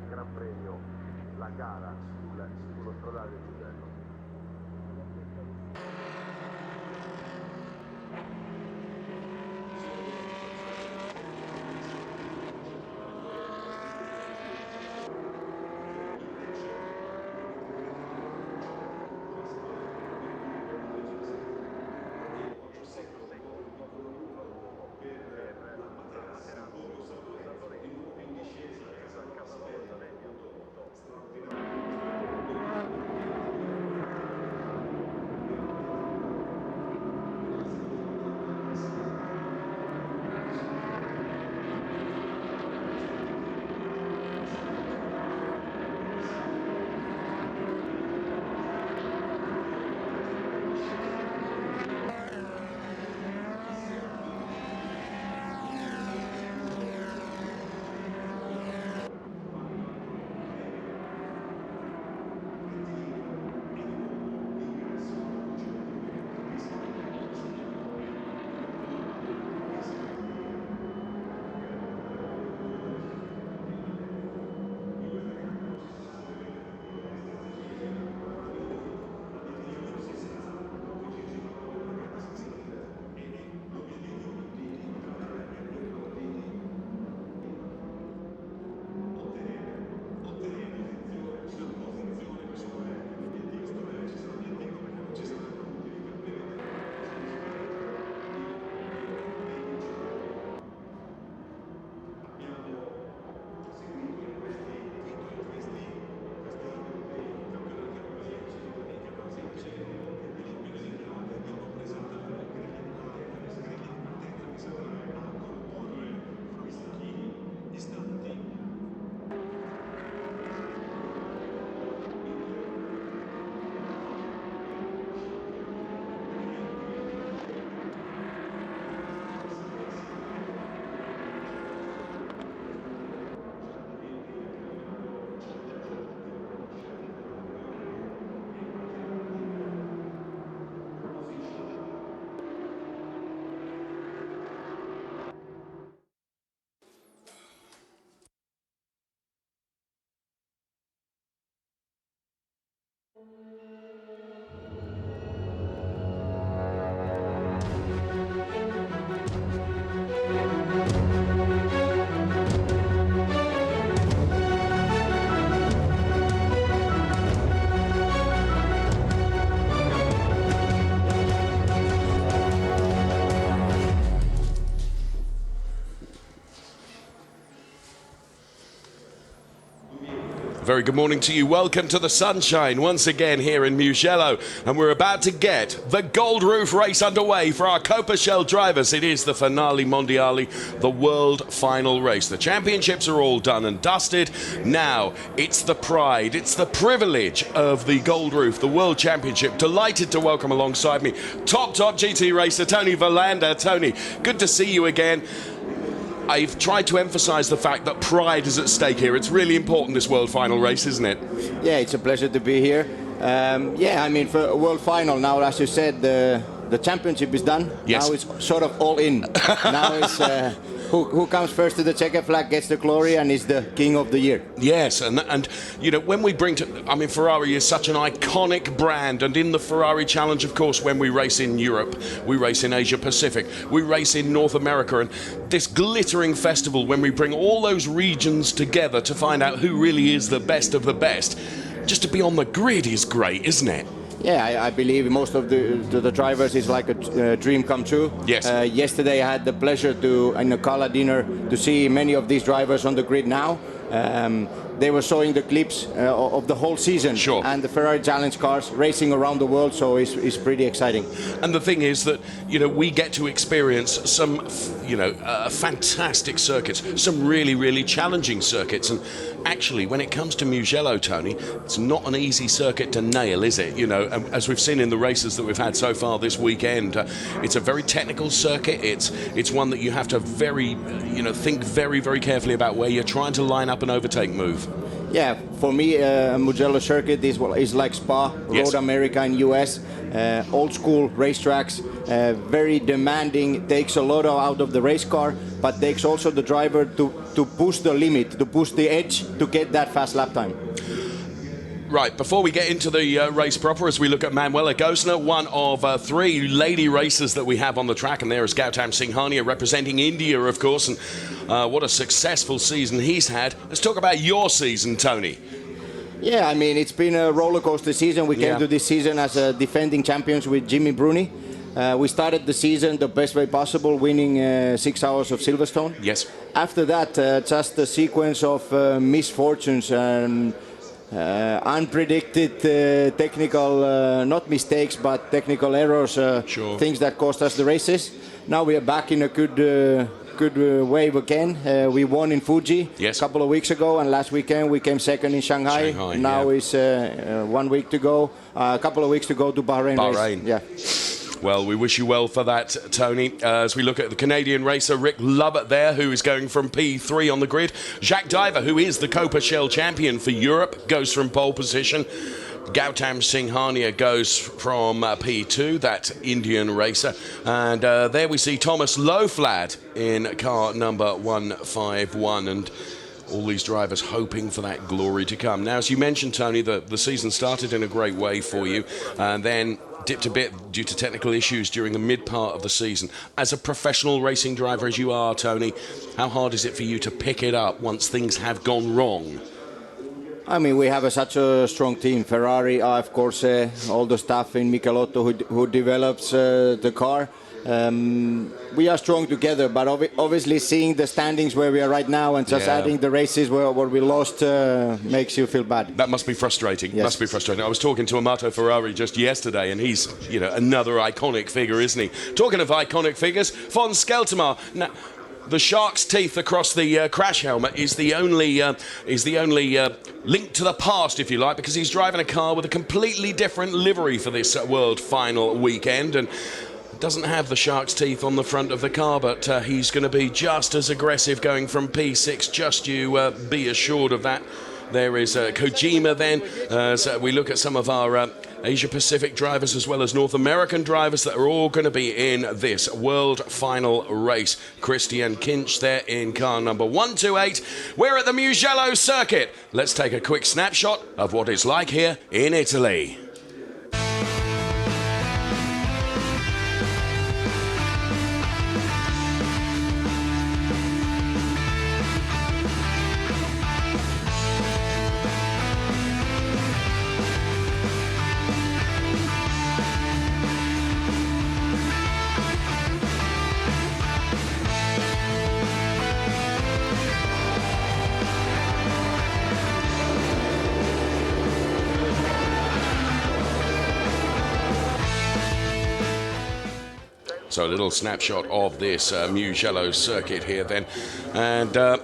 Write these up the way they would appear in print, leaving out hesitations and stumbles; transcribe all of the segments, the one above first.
Gran Premio, la gara sullo stradale del Mugello. Very good morning to you. Welcome to the sunshine once again here in Mugello. And we're about to get the Gold Roof race underway for our Coppa Shell drivers. It is the Finali Mondiali, the world final race. The championships are all done and dusted. Now it's the pride, it's the privilege of the Gold Roof, the World Championship. Delighted to welcome alongside me top GT racer Tony Verlander. Tony, good to see you again. I've tried to emphasise the fact that pride is at stake here. It's really important, this world final race, isn't it? Yeah, it's a pleasure to be here. Yeah, I mean, for a world final now, as you said, the championship is done. Yes. Now it's sort of all in. Now it's who comes first to the checkered flag gets the glory and is the king of the year. Yes, and you know, when we bring to, I mean, Ferrari is such an iconic brand, and in the Ferrari Challenge, of course, when we race in Europe, we race in Asia Pacific, we race in North America, and this glittering festival, when we bring all those regions together to find out who really is the best of the best, just to be on the grid is great, isn't it? Yeah, I believe most of the drivers is like a dream come true. Yes. Yesterday I had the pleasure to, in a gala dinner, to see many of these drivers on the grid now. They were showing the clips of the whole season and the Ferrari Challenge cars racing around the world, so it's pretty exciting. And the thing is that, you know, we get to experience some, you know, fantastic circuits, some really, really challenging circuits. And actually, when it comes to Mugello, Tony, it's not an easy circuit to nail, is it? You know, as we've seen in the races that we've had so far this weekend, it's a very technical circuit. It's one that you have to think very, very carefully about where you're trying to line up an overtake move. Yeah, for me, Mugello circuit is like S.p.A, Road America in US, old school racetracks, very demanding, takes a lot out of the race car, but takes also the driver to push the limit, to push the edge to get that fast lap time. Right, before we get into the race proper, as we look at Manuela Gosner, one of 3 lady racers that we have on the track, and there is Gautam Singhania representing India, of course, and what a successful season he's had. Let's talk about your season, Tony. Yeah, I mean, it's been a roller coaster season. We came to this season as defending champions with Jimmy Bruni. We started the season the best way possible, winning 6 hours of Silverstone. Yes. After that, just a sequence of misfortunes and unpredicted technical, not mistakes, but technical errors, things that cost us the races. Now we are back in a good wave again. We won in Fuji a couple of weeks ago, and last weekend we came second in Shanghai. Now is 1 week to go, a couple of weeks to go to Bahrain. Race. Yeah. Well, we wish you well for that, Tony. As we look at the Canadian racer, Rick Lovett there, who is going from P3 on the grid. Jacques Diver, who is the Coppa Shell champion for Europe, goes from pole position. Gautam Singhania goes from P2, that Indian racer. And there we see Thomas Loflad in car number 151. And all these drivers hoping for that glory to come. Now, as you mentioned, Tony, the season started in a great way for you, and then dipped a bit due to technical issues during the mid part of the season. As a professional racing driver as you are, Tony, how hard is it for you to pick it up once things have gone wrong? I mean, we have such a strong team. Ferrari, of course, all the staff in Michelotto who develops the car. We are strong together, but obviously seeing the standings where we are right now and just adding the races where we lost makes you feel bad. That must be frustrating. Must be frustrating. I was talking to Amato Ferrari just yesterday, and he's, you know, another iconic figure, isn't he? Talking of iconic figures, Von Skeltermar. Now, the shark's teeth across the crash helmet is the only link to the past, if you like, because he's driving a car with a completely different livery for this world final weekend, and doesn't have the shark's teeth on the front of the car, but he's going to be just as aggressive going from P6, just you be assured of that. There is Kojima then, so we look at some of our Asia-Pacific drivers as well as North American drivers that are all going to be in this world final race. Christian Kinch there in car number 128. We're at the Mugello circuit. Let's take a quick snapshot of what it's like here in Italy. So a little snapshot of this Mugello circuit here then. And the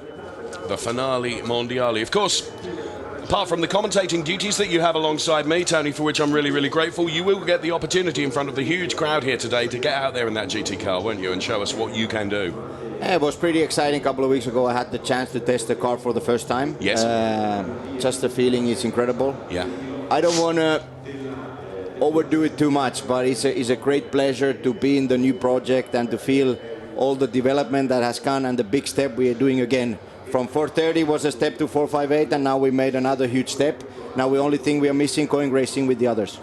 Finali Mondiali. Of course, apart from the commentating duties that you have alongside me, Tony, for which I'm really, really grateful, you will get the opportunity in front of the huge crowd here today to get out there in that GT car, won't you, and show us what you can do. Yeah, it was pretty exciting. A couple of weeks ago I had the chance to test the car for the first time. Yes. Just the feeling is incredible. Yeah. I don't want to overdo it too much, but it's a great pleasure to be in the new project and to feel all the development that has gone and the big step we are doing again. From 430 was a step to 458, and now we made another huge step. Now the only thing we are missing, going racing with the others.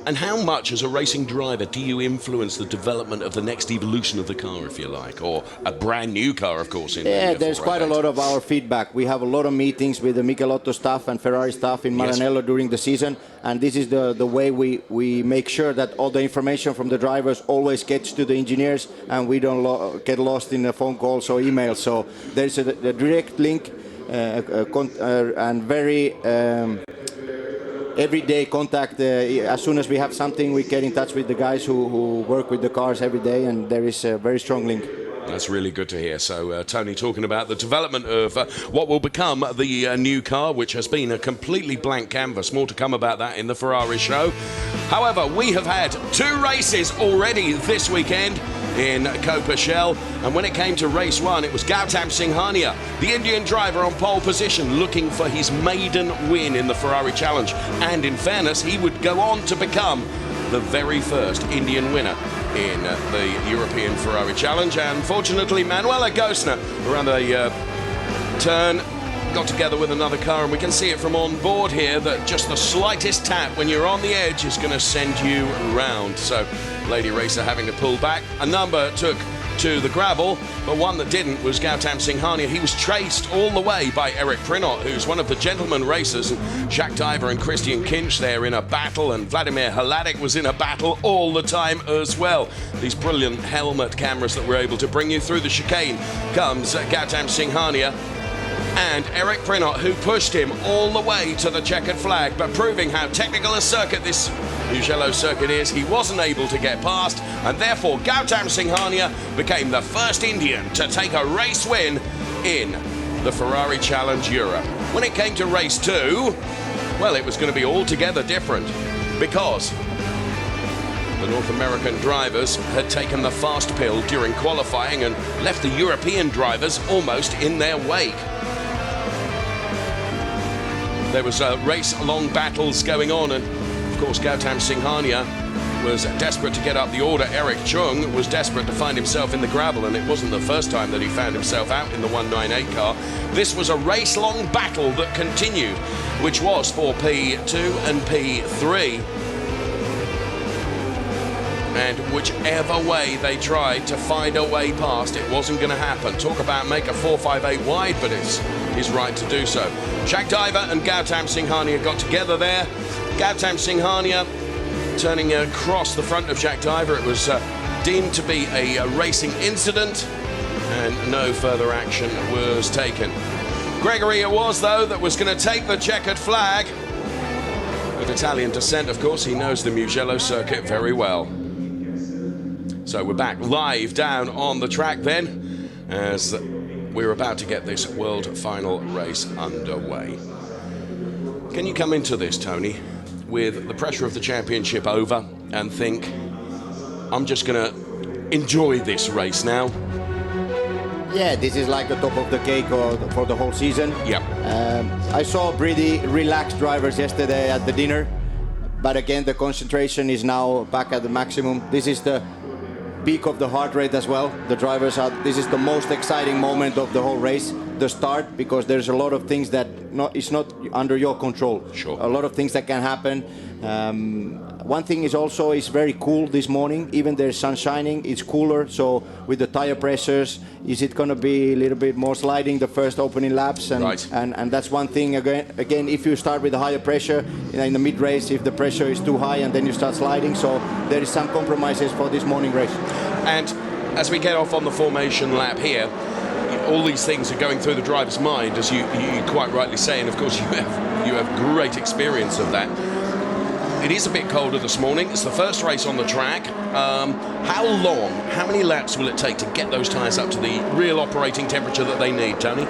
And how much, as a racing driver, do you influence the development of the next evolution of the car, if you like, or a brand new car, of course? There's quite a lot of our feedback. We have a lot of meetings with the Michelotto staff and Ferrari staff in Maranello during the season, and this is the way we make sure that all the information from the drivers always gets to the engineers, and we don't get lost in the phone calls or emails. So there's a direct link and very everyday contact. As soon as we have something, we get in touch with the guys who work with the cars every day, and there is a very strong link. That's really good to hear. So, Tony, talking about the development of what will become the new car, which has been a completely blank canvas. More to come about that in the Ferrari show. However, we have had 2 races already this weekend in Coppa Shell, and when it came to race 1, it was Gautam Singhania, the Indian driver, on pole position, looking for his maiden win in the Ferrari Challenge. And in fairness, he would go on to become the very first Indian winner in the European Ferrari Challenge. And fortunately, Manuela Gosner, around the turn, got together with another car, and we can see it from on board here that just the slightest tap when you're on the edge is going to send you round. So Lady Racer having to pull back. A number took to the gravel, but one that didn't was Gautam Singhania. He was chased all the way by Eric Prinot, who's one of the gentleman racers, and Jacques Diver and Christian Kinch there in a battle, and Vladimir Hladek was in a battle all the time as well. These brilliant helmet cameras that we're able to bring you through the chicane. Comes Gautam Singhania and Eric Prinot, who pushed him all the way to the checkered flag, but proving how technical a circuit this Mugello circuit is, he wasn't able to get past, and therefore Gautam Singhania became the first Indian to take a race win in the Ferrari Challenge Europe. When it came to race 2, well, it was going to be altogether different, because the North American drivers had taken the fast pill during qualifying and left the European drivers almost in their wake. There was race-long battles going on, and of course Gautam Singhania was desperate to get up the order. Eric Chung was desperate to find himself in the gravel, and it wasn't the first time that he found himself out in the 198 car. This was a race-long battle that continued, which was for P2 and P3. And whichever way they tried to find a way past, it wasn't going to happen. Talk about make a 458 wide, but it's his right to do so. Jacques Diver and Gautam Singhania got together there. Gautam Singhania turning across the front of Jacques Diver. It was deemed to be a racing incident, and no further action was taken. Gregory it was, though, that was going to take the checkered flag. Of Italian descent, of course, he knows the Mugello circuit very well. So we're back live down on the track then, as we're about to get this world final race underway. Can you come into this, Tony, with the pressure of the championship over and think, I'm just going to enjoy this race now? Yeah, this is like the top of the cake for the whole season. Yeah. I saw pretty relaxed drivers yesterday at the dinner, but again, the concentration is now back at the maximum. This is the peak of the heart rate as well. The drivers are, this is the most exciting moment of the whole race, the start, because there's a lot of things that it's not under your control. Sure. A lot of things that can happen. One thing is also, it's very cool this morning, even there's sun shining, it's cooler, so with the tire pressures, is it going to be a little bit more sliding the first opening laps? And, right. and that's one thing, again, if you start with a higher pressure in the mid-race, if the pressure is too high and then you start sliding, so there is some compromises for this morning race. And as we get off on the formation lap here, all these things are going through the driver's mind, as you quite rightly say, and of course you have great experience of that. It is a bit colder this morning. It's the first race on the track. How many laps will it take to get those tyres up to the real operating temperature that they need, Tony?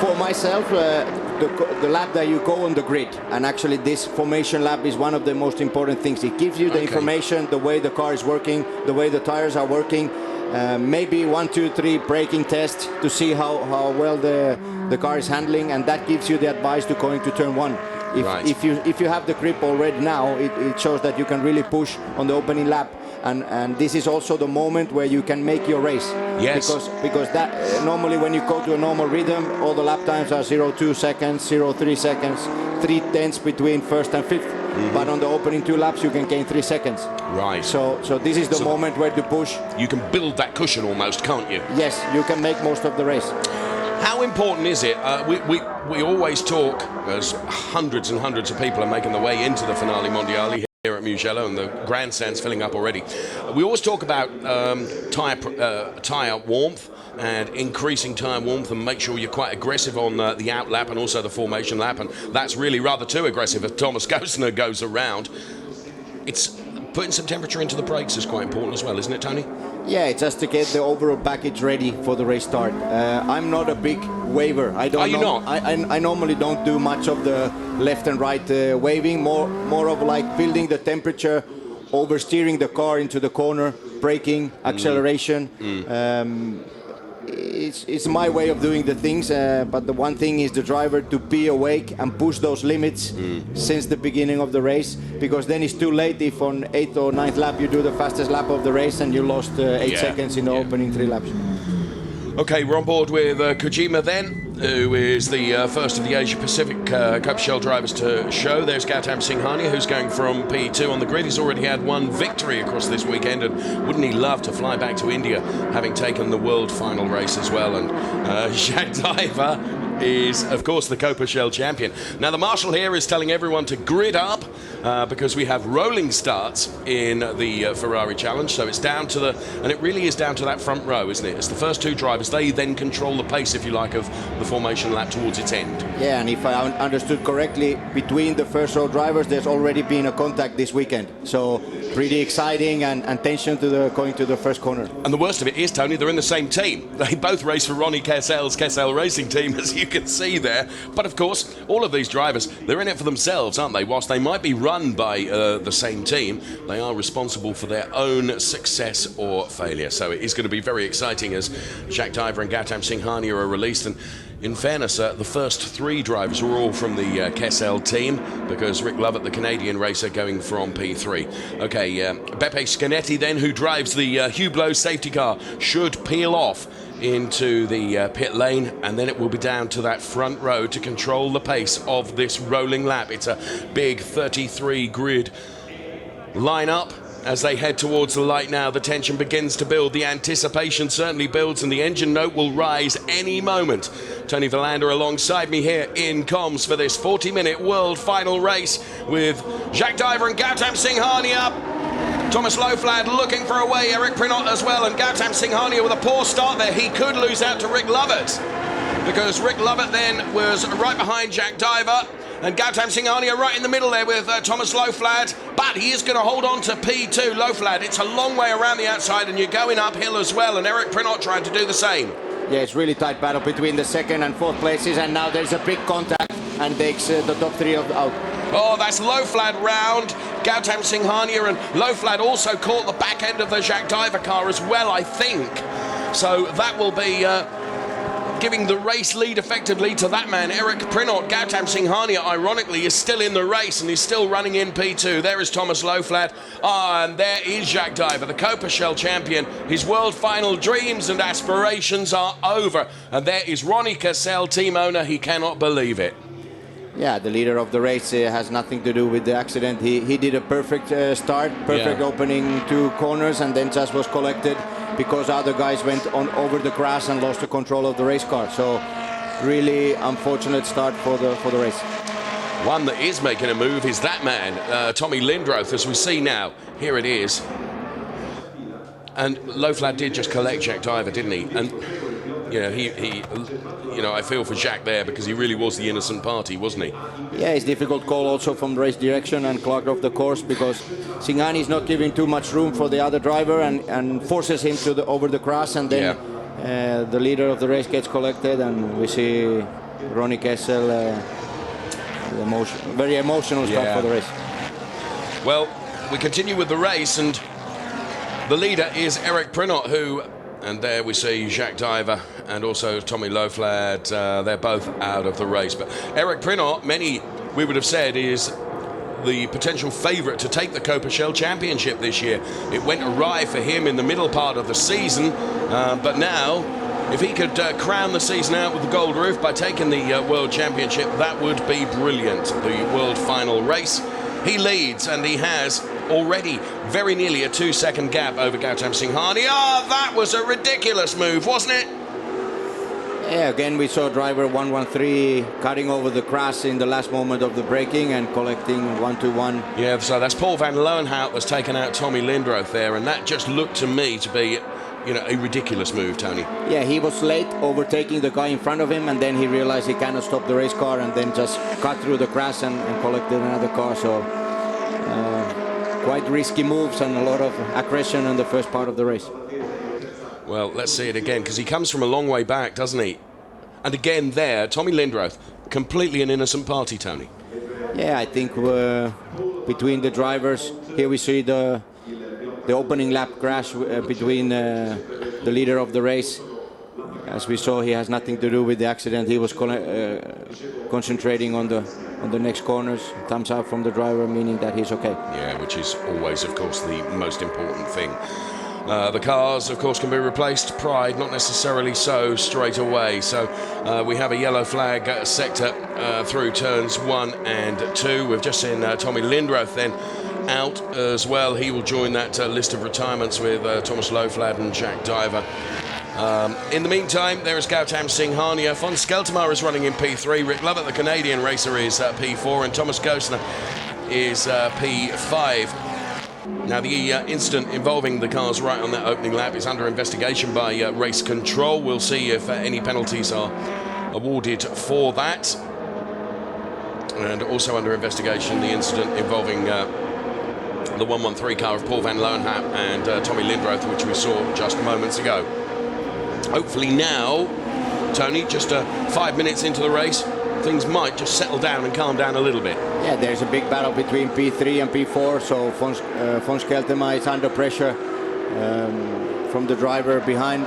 For myself, the lap that you go on the grid, and actually this formation lap is one of the most important things. It gives you the information, the way the car is working, the way the tyres are working. Maybe 1, 2, 3 braking test to see how well the car is handling, and that gives you the advice to going to turn 1. If you have the grip already now, it shows that you can really push on the opening lap, and this is also the moment where you can make your race. Yes. Because that normally when you go to a normal rhythm, all the lap times are 0.2 seconds, 0.3 seconds, 3/10 between first and fifth. Mm-hmm. But on the opening 2 laps, you can gain 3 seconds. Right. So this is the moment where to push. You can build that cushion almost, can't you? Yes, you can make most of the race. How important is it? We always talk, as hundreds and hundreds of people are making their way into the Finali Mondiali here at Mugello, and the grandstand's filling up already. We always talk about tyre warmth, and increasing tyre warmth, and make sure you're quite aggressive on the out lap and also the formation lap, and that's really rather too aggressive as Thomas Gosner goes around. It's putting some temperature into the brakes is quite important as well, isn't it, Tony? Yeah, it's just to get the overall package ready for the race start. I'm not a big waver. I don't. Are you not? I normally don't do much of the left and right waving. More of like building the temperature, oversteering the car into the corner, braking, acceleration. It's my way of doing the things, but the one thing is the driver to be awake and push those limits since the beginning of the race, because then it's too late if on 8th or 9th lap you do the fastest lap of the race and you lost 8 seconds in the opening 3 laps. Okay, we're on board with Kojima then, who is the first of the Asia-Pacific Coppa Shell drivers to show. There's Gautam Singhania, who's going from P2 on the grid. He's already had one victory across this weekend, and wouldn't he love to fly back to India, having taken the world final race as well. And Jacques Diver is, of course, the Coppa Shell champion. Now, the marshal here is telling everyone to grid up because we have rolling starts in the Ferrari Challenge. So it's down to and it really is down to that front row, isn't it? It's the first 2 drivers. They then control the pace, if you like, of the formation lap towards its end. Yeah, and if I understood correctly, between the first row drivers, there's already been a contact this weekend. So pretty exciting and tension to going to the first corner. And the worst of it is, Tony, they're in the same team. They both race for Ronnie Kessel's Kessel Racing team, as you can see there. But of course, all of these drivers, they're in it for themselves, aren't they? Whilst they might be run by the same team, they are responsible for their own success or failure. So it is going to be very exciting as Jacques Diver and Gautam Singhania are released. And in fairness, the first 3 drivers were all from the Kessel team, because Rick Lovett, the Canadian racer, going from P3. Okay, Beppe Scanetti then, who drives the Hublot safety car, should peel off into the pit lane, and then it will be down to that front row to control the pace of this rolling lap. It's a big 33 grid line-up. As they head towards the light now, the tension begins to build. The anticipation certainly builds, and the engine note will rise any moment. Tony Verlander alongside me here in comms for this 40-minute world final race with Jacques Diver and Gautam Singhania. Thomas Loflad looking for a way, Eric Prinot as well, and Gautam Singhania with a poor start there. He could lose out to Rick Lovett, because Rick Lovett then was right behind Jacques Diver, and Gautam Singhania right in the middle there with Thomas Loflad, but he is going to hold on to P2. Loflad, it's a long way around the outside, and you're going uphill as well, and Eric Prinot trying to do the same. Yeah, it's really tight battle between the 2nd and 4th places, and now there's a big contact and takes the top 3 out. Oh, that's Loflad round Gautam Singhania, and Loflad also caught the back end of the Jacques Diver car as well, I think. So that will be giving the race lead effectively to that man, Eric Prinot. Gautam Singhania, ironically, is still in the race and he's still running in P2. There is Thomas Loflad. And there is Jacques Diver, the Coppa Shell champion. His world final dreams and aspirations are over. And there is Ronnie Kessel, team owner. He cannot believe it. Yeah, the leader of the race has nothing to do with the accident. He did a perfect start, perfect opening 2 corners, and then just was collected because other guys went on over the grass and lost the control of the race car. So really unfortunate start for the race. One that is making a move is that man, Tommy Lindroth, as we see now. Here it is. And Loflad did just collect Jacques Diver, didn't he? And you know, I feel for Jacques there, because he really was the innocent party, wasn't he? Yeah, it's difficult call also from race direction and clogged off the course, because Singhani is not giving too much room for the other driver and forces him to over the grass, and then the leader of the race gets collected, and we see Ronnie Kessel, very emotional start for the race. Well, we continue with the race, and the leader is Eric Prinot, who... And there we see Jacques Diver and also Tommy Loflad. They're both out of the race. But Eric Prinot, many we would have said, is the potential favourite to take the Coppa Shell Championship this year. It went awry for him in the middle part of the season. But now, if he could crown the season out with the Gold Roof by taking the World Championship, that would be brilliant. The World Final race. He leads, and he has already very nearly a 2-second gap over Gautam Singhania. That was a ridiculous move, wasn't it? Yeah, again we saw driver 113 cutting over the grass in the last moment of the braking and collecting 1-1. Yeah, so that's Paul van Loenhout that's taken out Tommy Lindroth there, and that just looked to me to be a ridiculous move, Tony. Yeah, he was late overtaking the guy in front of him, and then he realized he cannot stop the race car, and then just cut through the crash and collected another car. So quite risky moves and a lot of aggression in the first part of the race. Well, let's see it again, because he comes from a long way back, doesn't he? And again there, Tommy Lindroth, completely an innocent party, Tony. Yeah, I think between the drivers, here we see the opening lap crash between the leader of the race. As we saw, he has nothing to do with the accident. He was concentrating on the next corners. Thumbs up from the driver, meaning that he's okay. Yeah, which is always, of course, the most important thing. The cars, of course, can be replaced. Pride, not necessarily so straight away. So we have a yellow flag sector through turns 1 and 2. We've just seen Tommy Lindroth then out as well. He will join that list of retirements with Thomas Loflad and Jack Diver. In the meantime, there is Gautam Singhania. Von Skeltermar is running in P3. Rick Lovett, the Canadian racer, is P4, and Thomas Gosner is P5. Now, the incident involving the cars right on that opening lap is under investigation by race control. We'll see if any penalties are awarded for that. And also under investigation, the incident involving the 113 car of Paul van Loenhap and Tommy Lindroth, which we saw just moments ago. Hopefully now, Tony, just 5 minutes into the race, things might just settle down and calm down a little bit. Yeah, there's a big battle between P3 and P4, so von Skelterma is under pressure from the driver behind.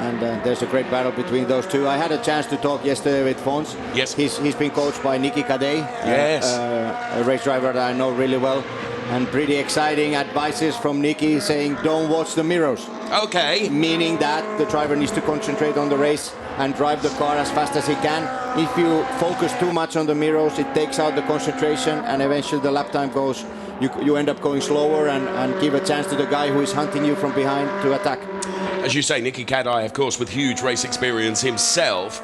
And there's a great battle between those two. I had a chance to talk yesterday with Fons. Yes. He's been coached by Niki Kadej, yes. A race driver that I know really well. And pretty exciting advices from Niki saying don't watch the mirrors. Okay. Meaning that the driver needs to concentrate on the race and drive the car as fast as he can. If you focus too much on the mirrors, it takes out the concentration, and eventually the lap time goes, you end up going slower and give a chance to the guy who is hunting you from behind to attack. As you say, Niki Kadej, of course, with huge race experience himself,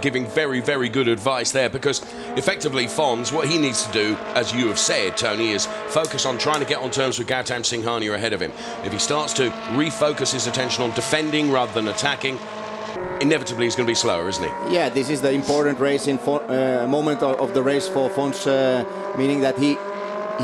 giving very, very good advice there, because effectively Fons, what he needs to do, as you have said, Tony, is focus on trying to get on terms with Gautam Singhania ahead of him. If he starts to refocus his attention on defending rather than attacking, inevitably he's going to be slower, isn't he? Yeah, this is the important race moment of the race for Fons, meaning that he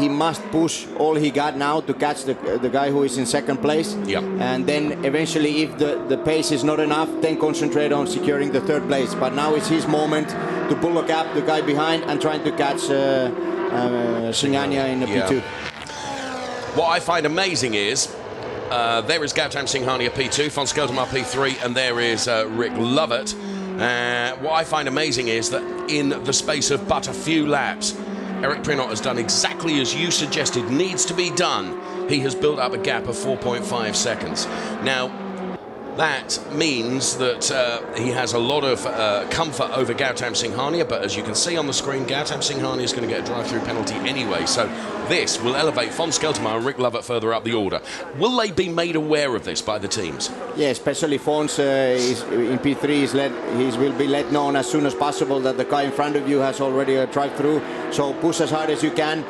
must push all he got now to catch the guy who is in second place. Yep. And then eventually, if the pace is not enough, then concentrate on securing the third place. But now it's his moment to pull a gap, the guy behind, and trying to catch Singhania in the P2. What I find amazing is there is Gautam Singhania P2, von Skeltermar P3, and there is Rick Lovett. What I find amazing is that in the space of but a few laps, Eric Prinot has done exactly as you suggested needs to be done. He has built up a gap of 4.5 seconds. Now, that means that he has a lot of comfort over Gautam Singhania, but as you can see on the screen, Gautam Singhania is going to get a drive-through penalty anyway, so this will elevate von Skeltermar and Rick Lovett further up the order. Will they be made aware of this by the teams? Yeah, especially Fons in P3 he will be let known as soon as possible that the car in front of you has already a drive-through, so push as hard as you can,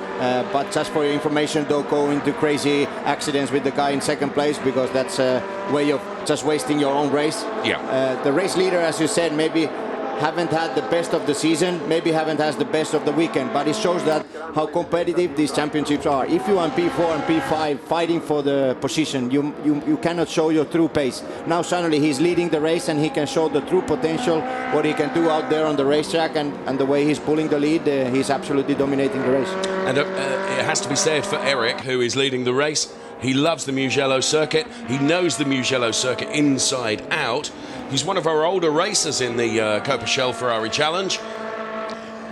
but just for your information, don't go into crazy accidents with the guy in second place, because that's a way of just wasting your own race. Yeah. The race leader, as you said, maybe haven't had the best of the season, maybe haven't had the best of the weekend, but it shows that how competitive these championships are. If you are in P4 and P5 fighting for the position, you cannot show your true pace. Now suddenly he's leading the race and he can show the true potential, what he can do out there on the racetrack, and the way he's pulling the lead, he's absolutely dominating the race. And it has to be said for Eric, who is leading the race, he loves the Mugello circuit. He knows the Mugello circuit inside out. He's one of our older racers in the Coppa Shell Ferrari Challenge.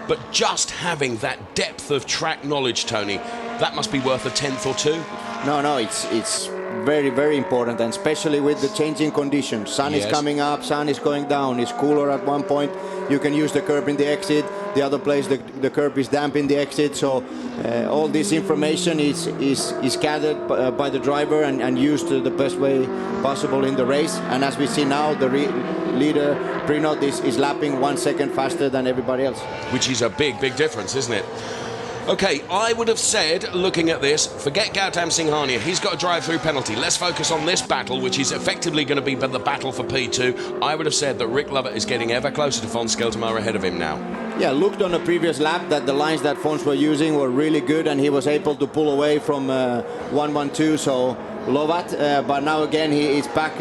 But just having that depth of track knowledge, Tony, that must be worth a tenth or two. No, it's very, very important, and especially with the changing conditions. Sun is coming up, sun is going down, it's cooler at one point. You can use the curb in the exit. The other place, the curb is damp in the exit. So all this information is gathered by the driver and used the best way possible in the race. And as we see now, the leader, Prinot, is lapping 1 second faster than everybody else. Which is a big, big difference, isn't it? Okay, I would have said, looking at this, forget Gautam Singhania. He's got a drive-through penalty. Let's focus on this battle, which is effectively going to be the battle for P2. I would have said that Rick Lovett is getting ever closer to Fons Skeltermaar ahead of him now. Yeah, looked on the previous lap that the lines that Fons were using were really good, and he was able to pull away from 1-1-2, so Lovat. But now again, he is back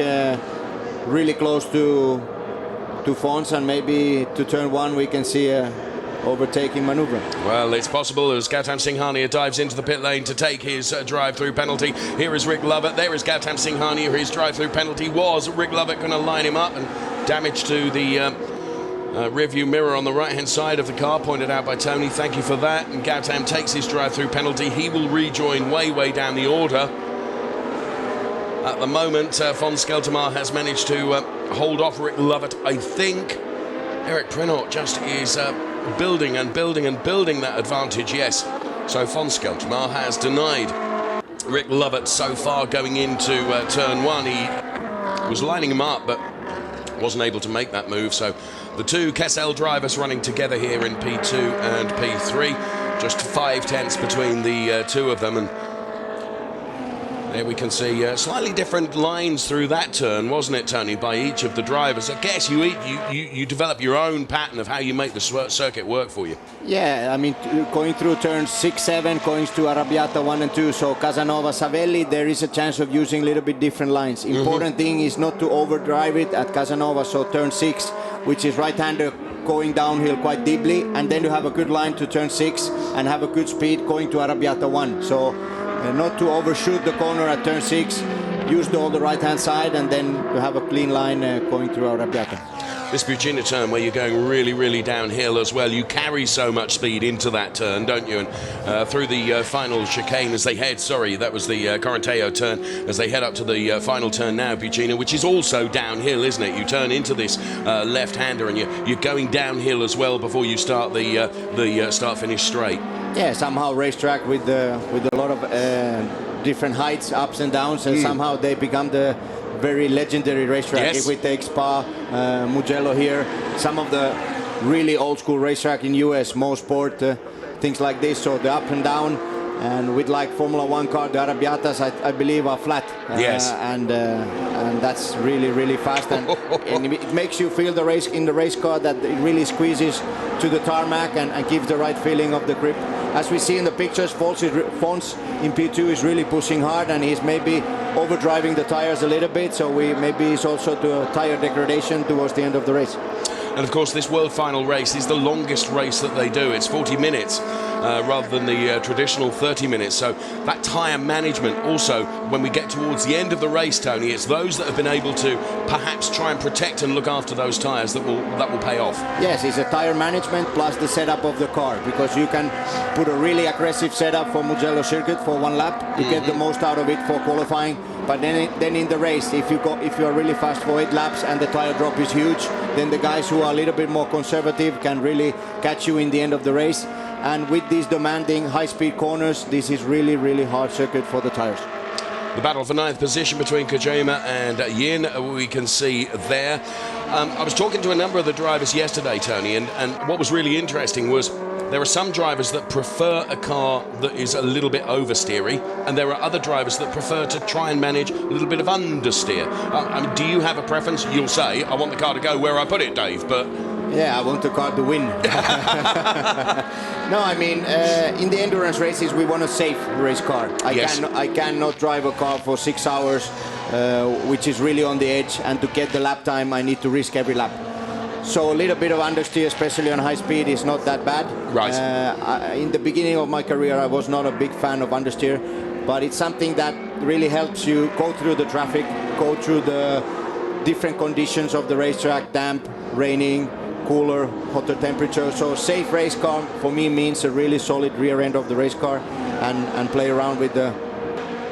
really close to Fons, and maybe to turn one we can see overtaking maneuver. Well, it's possible as Gautam Singhania dives into the pit lane to take his drive-through penalty. Here is Rick Lovett. There is Gautam Singhania. His drive-through penalty was Rick Lovett going to line him up, and damage to the rear-view mirror on the right-hand side of the car, pointed out by Tony. Thank you for that. And Gautam takes his drive-through penalty. He will rejoin way down the order. At the moment, Fons Skeltermaar has managed to hold off Rick Lovett. I think Eric Prenot just is building that advantage, yes. So Fons Skeltermaar has denied Rick Lovett so far going into turn one. He was lining him up, but wasn't able to make that move. So the two Kessel drivers running together here in P2 and P3. Just 5 tenths between the two of them, and there we can see slightly different lines through that turn, wasn't it, Tony, by each of the drivers? I guess you develop your own pattern of how you make the circuit work for you. Yeah, I mean, going through turns 6, 7, going to Arrabbiata 1 and 2, so Casanova, Savelli, there is a chance of using a little bit different lines. Important thing is not to overdrive it at Casanova, so turn 6, which is right-hander going downhill quite deeply, and then you have a good line to turn 6 and have a good speed going to Arrabbiata 1. So not to overshoot the corner at turn 6, use all the right-hand side, and then you have a clean line going through Arrabbiata. This Bucina turn where you're going really downhill as well, you carry so much speed into that turn, don't you? And through the final chicane as they head, that was the Corinteo turn, as they head up to the final turn now, Bucina, which is also downhill, isn't it? You turn into this left-hander and you're going downhill as well before you start the start-finish straight. Yeah, somehow racetrack with a lot of different heights, ups and downs, and somehow they become the very legendary racetrack. Yes. If we take S.p.A, Mugello here, some of the really old school racetrack in US, Motorsport, things like this, so the up and down, and with like Formula 1 car, the Arrabbiatas I believe are flat. Yes. And that's really fast, and it makes you feel the race in the race car that it really squeezes to the tarmac and gives the right feeling of the grip. As we see in the pictures, Fons in P2 is really pushing hard, and he's maybe overdriving the tires a little bit, so maybe he's also to a tire degradation towards the end of the race. And of course, this World Final race is the longest race that they do. It's 40 minutes rather than the traditional 30 minutes. So that tyre management also, when we get towards the end of the race, Tony, it's those that have been able to perhaps try and protect and look after those tyres that will pay off. Yes, it's a tyre management plus the setup of the car, because you can put a really aggressive setup for Mugello circuit for one lap to get the most out of it for qualifying. But then in the race, if you are really fast for 8 laps and the tire drop is huge, then the guys who are a little bit more conservative can really catch you in the end of the race. And with these demanding high-speed corners, this is really hard circuit for the tires. The battle for 9th position between Kojima and Yin, we can see there. I was talking to a number of the drivers yesterday, Tony, and what was really interesting was there are some drivers that prefer a car that is a little bit oversteery, and there are other drivers that prefer to try and manage a little bit of understeer. I mean, do you have a preference? You'll say, I want the car to go where I put it, Dave, but... Yeah, I want the car to win. No, I mean, in the endurance races, we want a safe race car. I cannot drive a car for 6 hours, which is really on the edge, and to get the lap time, I need to risk every lap. So a little bit of understeer, especially on high speed, is not that bad. Right. In the beginning of my career, I was not a big fan of understeer, but it's something that really helps you go through the traffic, go through the different conditions of the racetrack, damp, raining, cooler, hotter temperature. So safe race car for me means a really solid rear end of the race car, and play around with the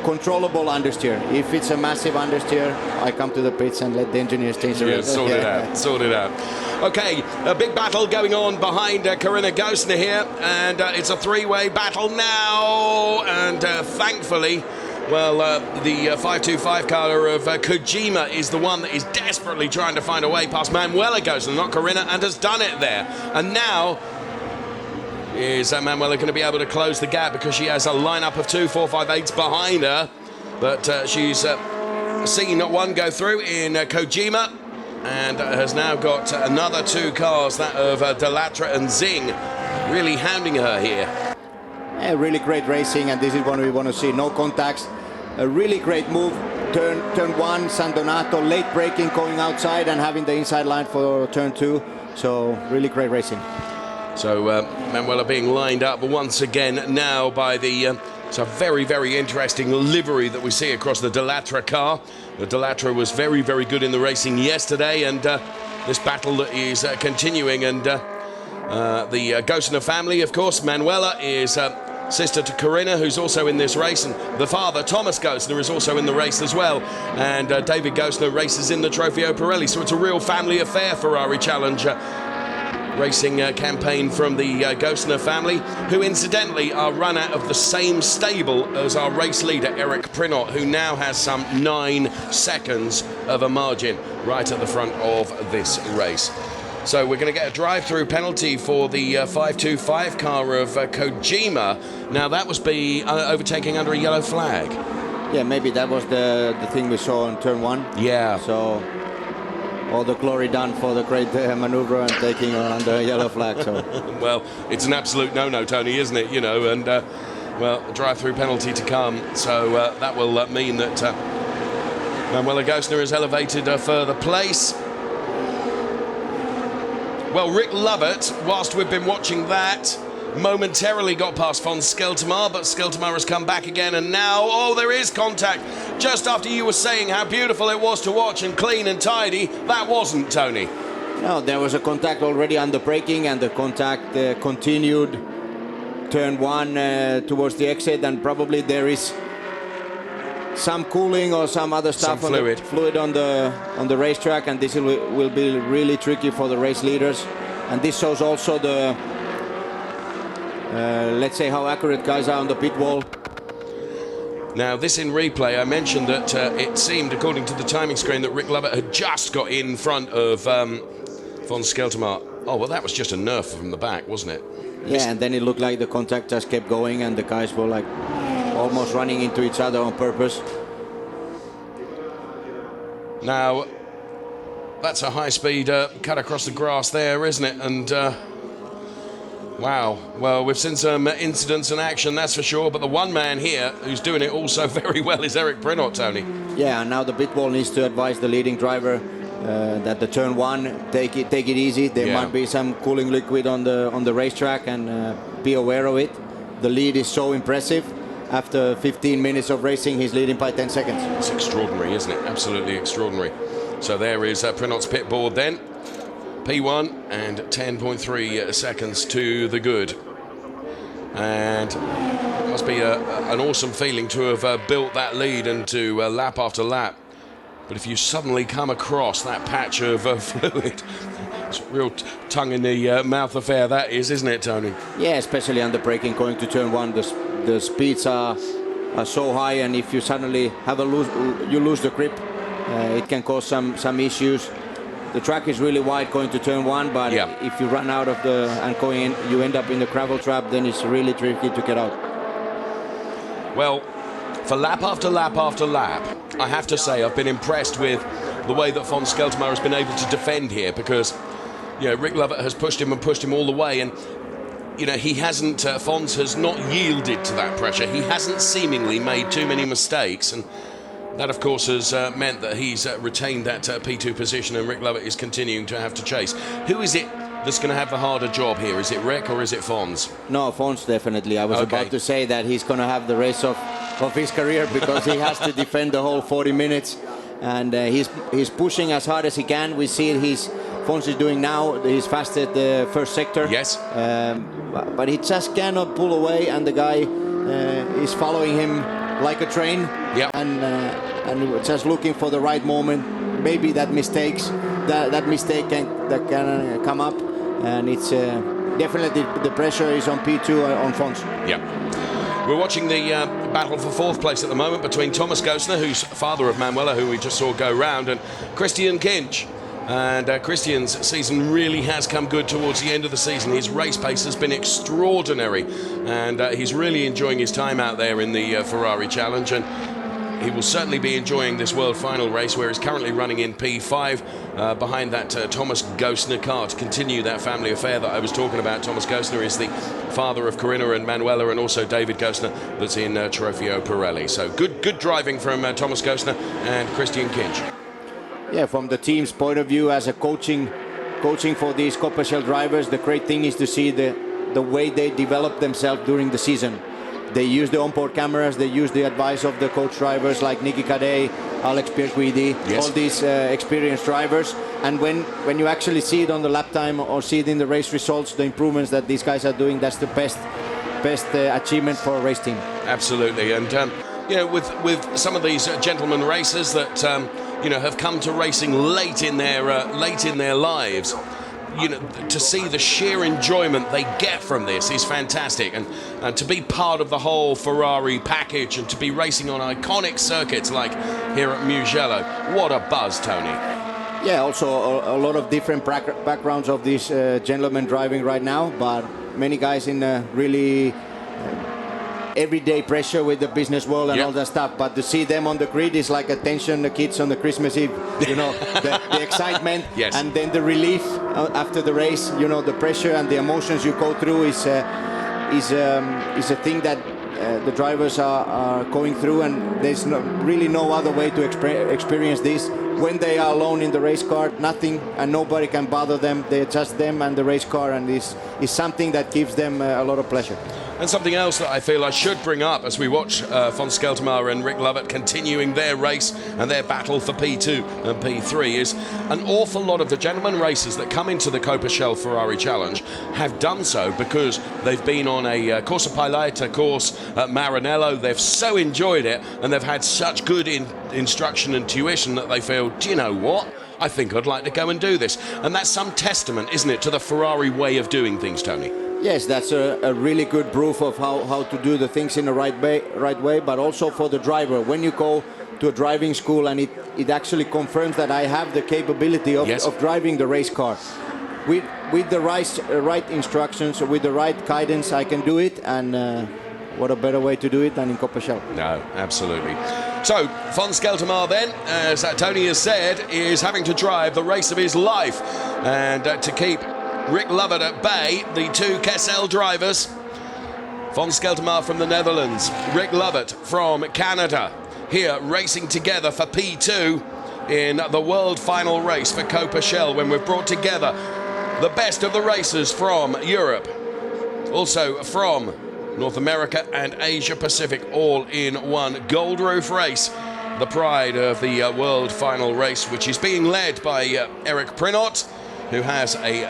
controllable understeer. If it's a massive understeer, I come to the pits and let the engineers change the race. Sort it out. Okay, a big battle going on behind Corinna Gosner here, and it's a 3-way battle now, and thankfully, well, the 525 car of Kojima is the one that is desperately trying to find a way past Manuela Gosner, not Corinna, and has done it there. And now Is Manuela going to be able to close the gap, because she has a lineup of 2 458s behind her, but she's seen one go through in Kojima, and has now got another 2 cars, that of Delatra and Zing, really hounding her here. Yeah, really great racing, and this is what we want to see. No contacts, a really great move. Turn 1, San Donato, late braking, going outside and having the inside line for turn 2. So really great racing. So Manuela being lined up once again now by the it's a very, very interesting livery that we see across the Delatra car. The Delatra was very, very good in the racing yesterday, and this battle is continuing. And the Gosner family, of course, Manuela is sister to Corinna, who's also in this race, and the father, Thomas Gosner, is also in the race as well. And David Gosner races in the Trofeo Pirelli, so it's a real family affair, Ferrari Challenge racing campaign from the Gosner family, who incidentally are run out of the same stable as our race leader, Eric Prinot, who now has some 9 seconds of a margin right at the front of this race. So we're going to get a drive-through penalty for the 525 car of Kojima. Now that was overtaking under a yellow flag. Yeah, maybe that was the thing we saw in turn 1. Yeah. So all the glory done for the great maneuver and taking on the yellow flag. So well, it's an absolute no-no, Tony, isn't it? You know, and well, a drive-through penalty to come. So that will mean that Manuela Gosner is elevated a further place. Well, Rick Lovett, whilst we've been watching that, momentarily got past von Skeltermar, but Skeltermar has come back again, and now, oh, there is contact. Just after you were saying how beautiful it was to watch and clean and tidy, that wasn't, Tony. No, there was a contact already on the braking, and the contact continued turn 1 towards the exit, and probably there is some cooling or some other stuff, some fluid on the racetrack, and this will be really tricky for the race leaders. And this shows also the let's say how accurate guys are on the pit wall. Now this in replay, I mentioned that it seemed, according to the timing screen, that Rick Lovett had just got in front of von Skeltermar. Oh well, that was just a nerf from the back, wasn't it? Yeah, and then it looked like the contact just kept going, and the guys were like almost running into each other on purpose. Now, that's a high-speed cut across the grass there, isn't it? And, wow. Well, we've seen some incidents and action, that's for sure. But the one man here who's doing it also very well is Eric Prinot, Tony. Yeah, and now the pit wall needs to advise the leading driver that the turn 1, take it easy. There might be some cooling liquid on the racetrack, and be aware of it. The lead is so impressive. After 15 minutes of racing, he's leading by 10 seconds. It's extraordinary, isn't it? Absolutely extraordinary. So there is Prinot's pit board then. P1 and 10.3 seconds to the good. And it must be an awesome feeling to have built that lead into lap after lap. But if you suddenly come across that patch of fluid, it's a real tongue in the mouth affair that is, isn't it, Tony? Yeah, especially on the braking going to turn 1. The speeds are so high, and if you suddenly lose the grip, it can cause some issues. The track is really wide going to turn 1, but if you run out of and going in, you end up in the gravel trap, then it's really tricky to get out. Well, for lap after lap after lap, I have to say I've been impressed with the way that von Skeltermar has been able to defend here, because Rick Lovett has pushed him all the way, and he hasn't, Fons has not yielded to that pressure. He hasn't seemingly made too many mistakes, and that, of course, has meant that he's retained that P2 position, and Rick Lovett is continuing to have to chase. Who is it that's going to have the harder job here? Is it Rick or is it Fons? No, Fons definitely. I was about to say that he's going to have the race of his career, because he has to defend the whole 40 minutes, and he's pushing as hard as he can. We see Fons is doing now. He's fast at the first sector. Yes. But he just cannot pull away, and the guy is following him like a train. Yeah. And just looking for the right moment. Maybe that mistake can come up, and it's definitely the pressure is on P2 on Fons. Yeah. We're watching the battle for 4th place at the moment between Thomas Gosner, who's father of Manuela, who we just saw go round, and Christian Kinch. And Christian's season really has come good towards the end of the season. His race pace has been extraordinary, and he's really enjoying his time out there in the Ferrari Challenge. And he will certainly be enjoying this World Final race, where he's currently running in P5 behind that Thomas Gostner car to continue that family affair that I was talking about. Thomas Gostner is the father of Corinna and Manuela, and also David Gostner that's in Trofeo Pirelli. So good driving from Thomas Gostner and Christian Kinch. Yeah, from the team's point of view, as a coaching for these Coppa Shell drivers, the great thing is to see the way they develop themselves during the season. They use the onboard cameras, they use the advice of the coach drivers like Nicky Cadet, Alex Pierguidi, all these experienced drivers. And when you actually see it on the lap time or see it in the race results, the improvements that these guys are doing, that's the best achievement for a race team. Absolutely. And with some of these gentlemen racers that have come to racing late in their lives, to see the sheer enjoyment they get from this is fantastic, and to be part of the whole Ferrari package and to be racing on iconic circuits like here at Mugello, what a buzz, Tony. Yeah, also a lot of different backgrounds of these gentlemen driving right now, but many guys in really everyday pressure with the business world and all that stuff. But to see them on the grid is like attention the kids on the Christmas Eve, the excitement and then the relief after the race. The pressure and the emotions you go through is a thing that the drivers are going through, and there's really no other way to experience this. When they are alone in the race car, nothing and nobody can bother them. They're just them and the race car, and this is something that gives them a lot of pleasure. And something else that I feel I should bring up as we watch von Skeltermaar and Rick Lovett continuing their race and their battle for P2 and P3 is an awful lot of the gentleman racers that come into the Coppa Shell Ferrari Challenge have done so because they've been on a Corsa Pilota course at Maranello. They've so enjoyed it, and they've had such good instruction and tuition that they feel, do you know what? I think I'd like to go and do this. And that's some testament, isn't it, to the Ferrari way of doing things, Tony? Yes, that's a really good proof of how to do the things in the right way, but also for the driver. When you go to a driving school and it actually confirms that I have the capability of driving the race car. With the right instructions, with the right guidance, I can do it, and what a better way to do it than in Coppa Shell. No, absolutely. So, von Skeltermaar then, as Tony has said, is having to drive the race of his life, and to keep Rick Lovett at bay, the two Kessel drivers. Von Skeltermaar from the Netherlands, Rick Lovett from Canada, here racing together for P2 in the world final race for Coppa Shell, when we've brought together the best of the racers from Europe, also from North America and Asia Pacific, all in one Gold Roof race. The pride of the world final race, which is being led by Eric Prinot, who has a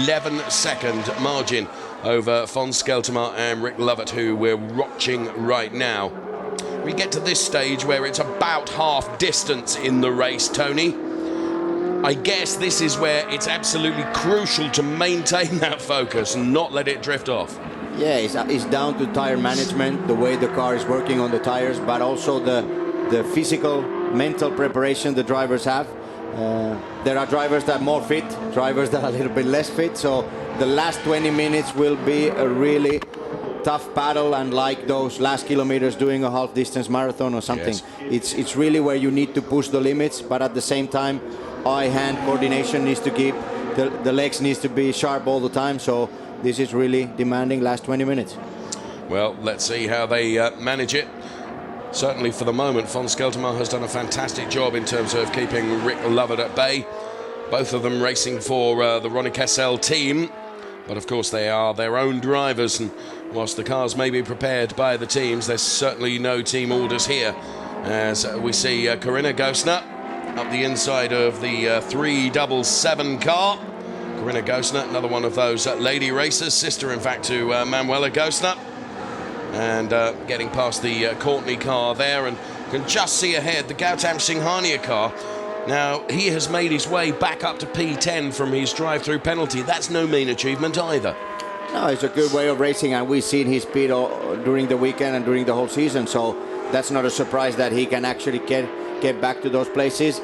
11-second margin over von Skeltermaar and Rick Lovett, who we're watching right now. We get to this stage where it's about half distance in the race, Tony. I guess this is where it's absolutely crucial to maintain that focus and not let it drift off. Yeah, it's down to tire management, the way the car is working on the tires, but also the physical, mental preparation the drivers have. There are drivers that are more fit, drivers that are a little bit less fit, so the last 20 minutes will be a really tough battle, and like those last kilometers doing a half-distance marathon or something. It's really where you need to push the limits, but at the same time, eye-hand coordination needs to keep, the legs needs to be sharp all the time, so this is really demanding last 20 minutes. Well, let's see how they manage it. Certainly for the moment, von Skeltermaar has done a fantastic job in terms of keeping Rick Lovett at bay. Both of them racing for the Ronnie Kessel team. But of course they are their own drivers, and whilst the cars may be prepared by the teams, there's certainly no team orders here. As we see Corinna Gostner up the inside of the 377 car. Corinna Gostner, another one of those lady racers, sister in fact to Manuela Gostner. And getting past the Courtney car there, and can just see ahead the Gautam Singhania car. Now, he has made his way back up to P10 from his drive-through penalty. That's no mean achievement either. No, it's a good way of racing, and we've seen his speed during the weekend and during the whole season, so that's not a surprise that he can actually get back to those places.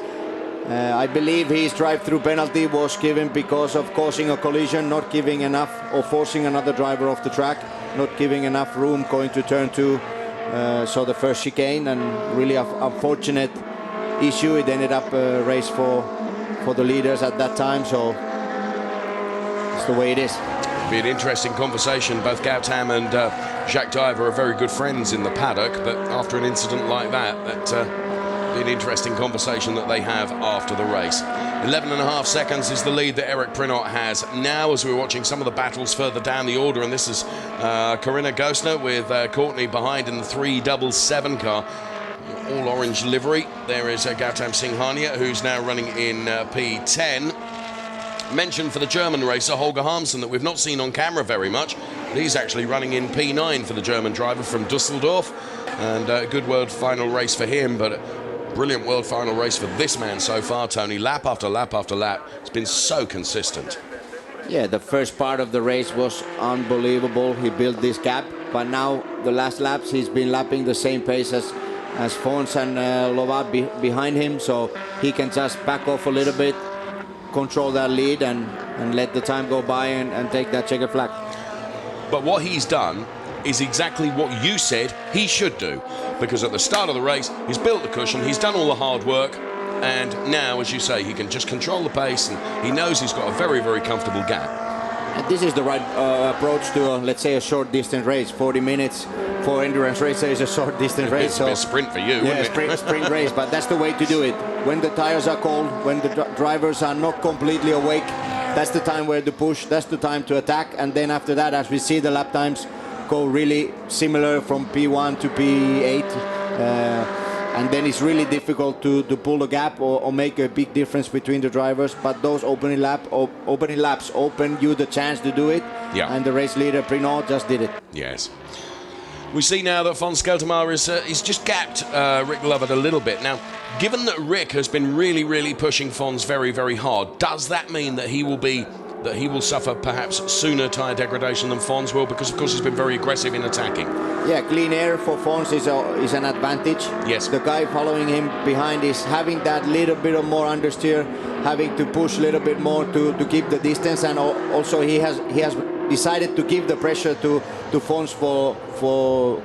I believe his drive-through penalty was given because of causing a collision, not giving enough, or forcing another driver off the track, not giving enough room going to turn 2. So the first chicane, and really unfortunate issue. It ended up a race for the leaders at that time, so it's the way it is. Be an interesting conversation. Both Gautam and Jacques Diver are very good friends in the paddock, but after an incident like that, be an interesting conversation that they have after the race. 11.5 seconds is the lead that Eric Prinot has now, as we're watching some of the battles further down the order, and this is Corinna Gosner with Courtney behind in the 377 car. All orange livery. There is Gautam Singhania, who's now running in P10. Mentioned for the German racer Holger Harmsen, that we've not seen on camera very much, but he's actually running in P9 for the German driver from Dusseldorf, and a good world final race for him, but a brilliant world final race for this man so far, Tony. Lap after lap after lap, it's been so consistent. Yeah, the first part of the race was unbelievable. He built this gap, but now the last laps he's been lapping the same pace as Fons and Lovat behind him, so he can just back off a little bit, control that lead, and let the time go by and take that checkered flag. But what he's done is exactly what you said he should do, because at the start of the race he's built the cushion, he's done all the hard work, and now, as you say, he can just control the pace, and he knows he's got a very, very comfortable gap. And this is the right approach to, let's say, a short distance race. 40 minutes for endurance racer is a short distance race. It's a sprint for you, yeah, wouldn't it? sprint race, but that's the way to do it. When the tires are cold, when the drivers are not completely awake, that's the time where to push, that's the time to attack, and then after that, as we see, the lap times go really similar from P1 to P8, and then it's really difficult to pull the gap or make a big difference between the drivers, but those opening laps open you the chance to do it, and the race leader Prinot just did it. Yes. We see now that Fons Skeltermar is just gapped Rick Lovett a little bit. Now, given that Rick has been really, really pushing Fons very, very hard, does that mean that he will suffer perhaps sooner tyre degradation than Fons will? Because, of course, he's been very aggressive in attacking. Yeah, clean air for Fons is an advantage. Yes. The guy following him behind is having that little bit of more understeer, having to push a little bit more to keep the distance, and also he has decided to give the pressure to Fons for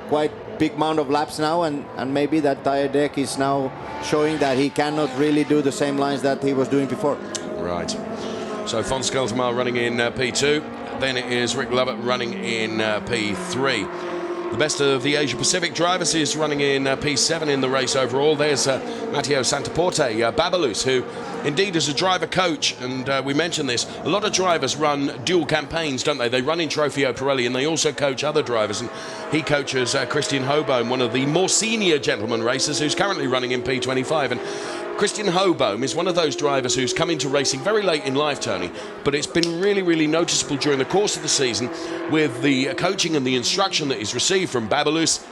quite big amount of laps now, and maybe that tire deck is now showing that he cannot really do the same lines that he was doing before. Right. So Fons Skeltermar running in P2, then it is Rick Lovett running in P3. The best of the Asia-Pacific drivers is running in P7 in the race overall. There's Matteo Santaporte, Babalus, who indeed is a driver coach, and we mentioned this, a lot of drivers run dual campaigns, don't they? They run in Trofeo Pirelli, and they also coach other drivers, and he coaches Christian Hobohm, one of the more senior gentleman racers, who's currently running in P25, and Christian Hobohm is one of those drivers who's come into racing very late in life, Tony, but it's been really, really noticeable during the course of the season with the coaching and the instruction that he's received from Babalus.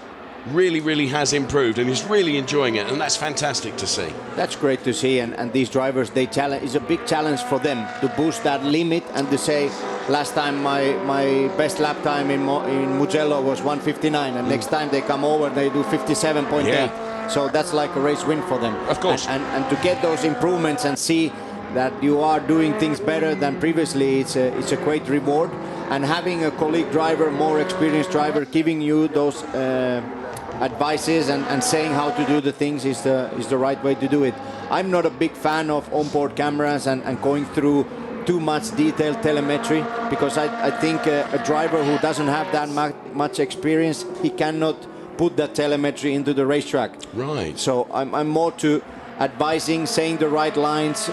Really, really has improved, and he's really enjoying it, and that's fantastic to see. That's great to see, and these drivers, it's a big challenge for them to boost that limit and to say, last time my best lap time in Mugello was 1:59, and next time they come over they do 57.8. Yeah. So that's like a race win for them. Of course. And to get those improvements and see that you are doing things better than previously, it's a great reward. And having a colleague driver, more experienced driver, giving you those advices and saying how to do the things is the right way to do it. I'm not a big fan of onboard cameras and going through too much detailed telemetry, because I think a driver who doesn't have that much experience, he cannot put that telemetry into the racetrack. Right. So I'm more to advising, saying the right lines,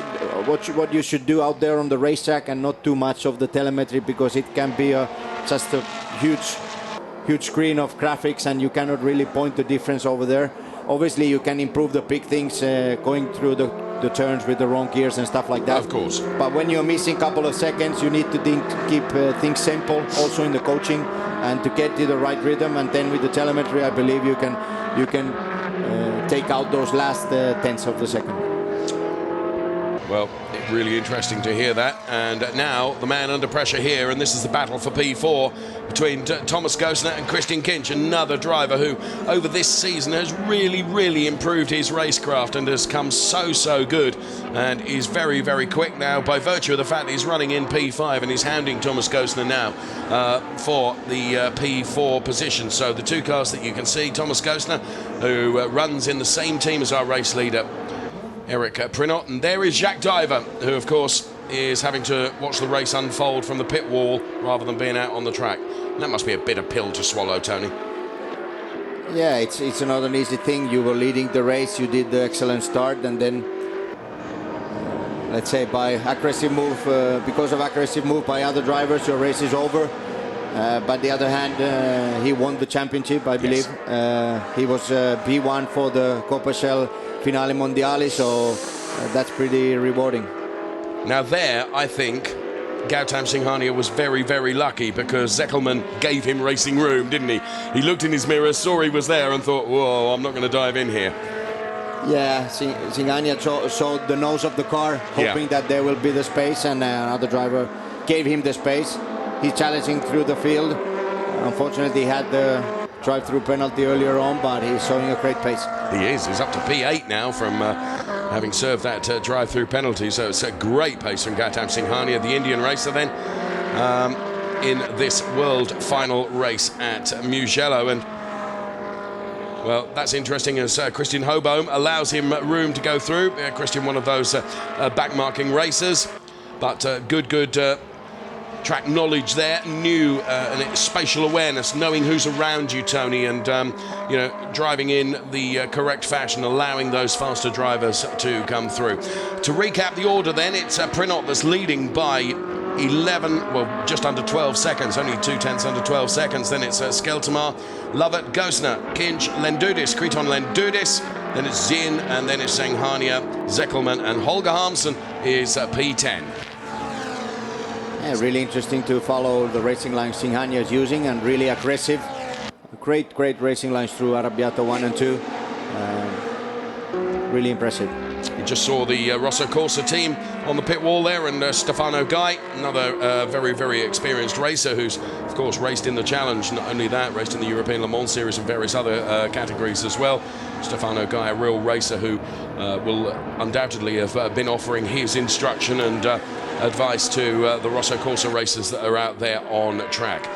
what you should do out there on the racetrack, and not too much of the telemetry, because it can be just a huge screen of graphics, and you cannot really point the difference over there. Obviously, you can improve the big things going through the turns with the wrong gears and stuff like that. Of course. But when you're missing a couple of seconds, you need to keep things simple, also in the coaching, and to get to the right rhythm. And then with the telemetry, I believe you can take out those last tenths of the second. Well, it Really interesting to hear that. And now the man under pressure here, and this is the battle for P4 between Thomas Gosner and Christian Kinch, another driver who over this season has really improved his racecraft and has come so good, and is very quick now by virtue of the fact that he's running in P5 and he's hounding Thomas Gosner now for the P4 position. So the two cars that you can see, Thomas Gosner, who runs in the same team as our race leader Eric Prinot, and there is Jacques Diver, who of course is having to watch the race unfold from the pit wall rather than being out on the track. That must be a bitter pill to swallow, Tony. Yeah, it's not an easy thing. You were leading the race, you did the excellent start, and then let's say by aggressive move, because of aggressive move by other drivers, your race is over. But the other hand, he won the championship, I believe. Yes. He was P1 for the Coppa Shell Finali Mondiali, so that's pretty rewarding. Now there, I think Gautam Singhania was very lucky, because Zeckelman gave him racing room, didn't he? He looked in his mirror, saw he was there, and thought, whoa, I'm not going to dive in here. Yeah, Singhania showed the nose of the car, hoping that there will be the space, and another driver gave him the space. He's challenging through the field. Unfortunately, he had the drive-through penalty earlier on, but he's showing a great pace. He is. He's up to P8 now from having served that drive-through penalty. So it's a great pace from Gautam Singhania, the Indian racer then, in this world final race at Mugello. And well, that's interesting, as Christian Hobome allows him room to go through. Christian, one of those back-marking racers, but good track knowledge there, new and spatial awareness, knowing who's around you, Tony, and you know, driving in the correct fashion, allowing those faster drivers to come through. To recap the order then, it's Prinot that's leading by 11, well, just under 12 seconds, only 0.2 under 12 seconds. Then it's Skeltermar, Lovett, Gosner, Kinch, Lendudis, Kriton Lendudis, then it's Zin, and then it's Singhania, Zeckelman, and Holger Harmsen is P10. Yeah, really interesting to follow the racing lines Singhania is using, and really aggressive. Great racing lines through Arrabbiata 1 and 2. Really impressive. You just saw the Rosso Corsa team on the pit wall there, and Stefano Guy, another very experienced racer who's, of course, raced in the Challenge. Not only that, raced in the European Le Mans Series and various other categories as well. Stefano Guy, a real racer who will undoubtedly have been offering his instruction and advice to the Rosso Corsa racers that are out there on track.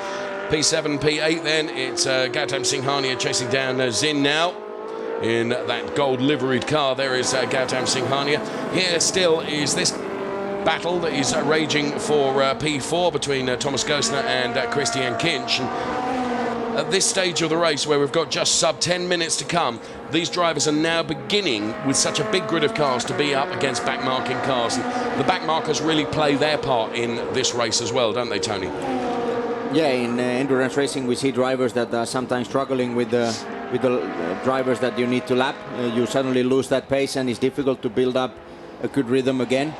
P7, P8 then, it's Gautam Singhania chasing down Zin now in that gold liveried car. There is Gautam Singhania. Here still is this battle that is raging for P4 between Thomas Gosner and Christian Kinch. And at this stage of the race, where we've got just sub 10 minutes to come, these drivers are now beginning, with such a big grid of cars, to be up against backmarking cars. And the backmarkers really play their part in this race as well, don't they, Tony? Yeah, in endurance racing we see drivers that are sometimes struggling with the drivers that you need to lap. You suddenly lose that pace, and it's difficult to build up a good rhythm again.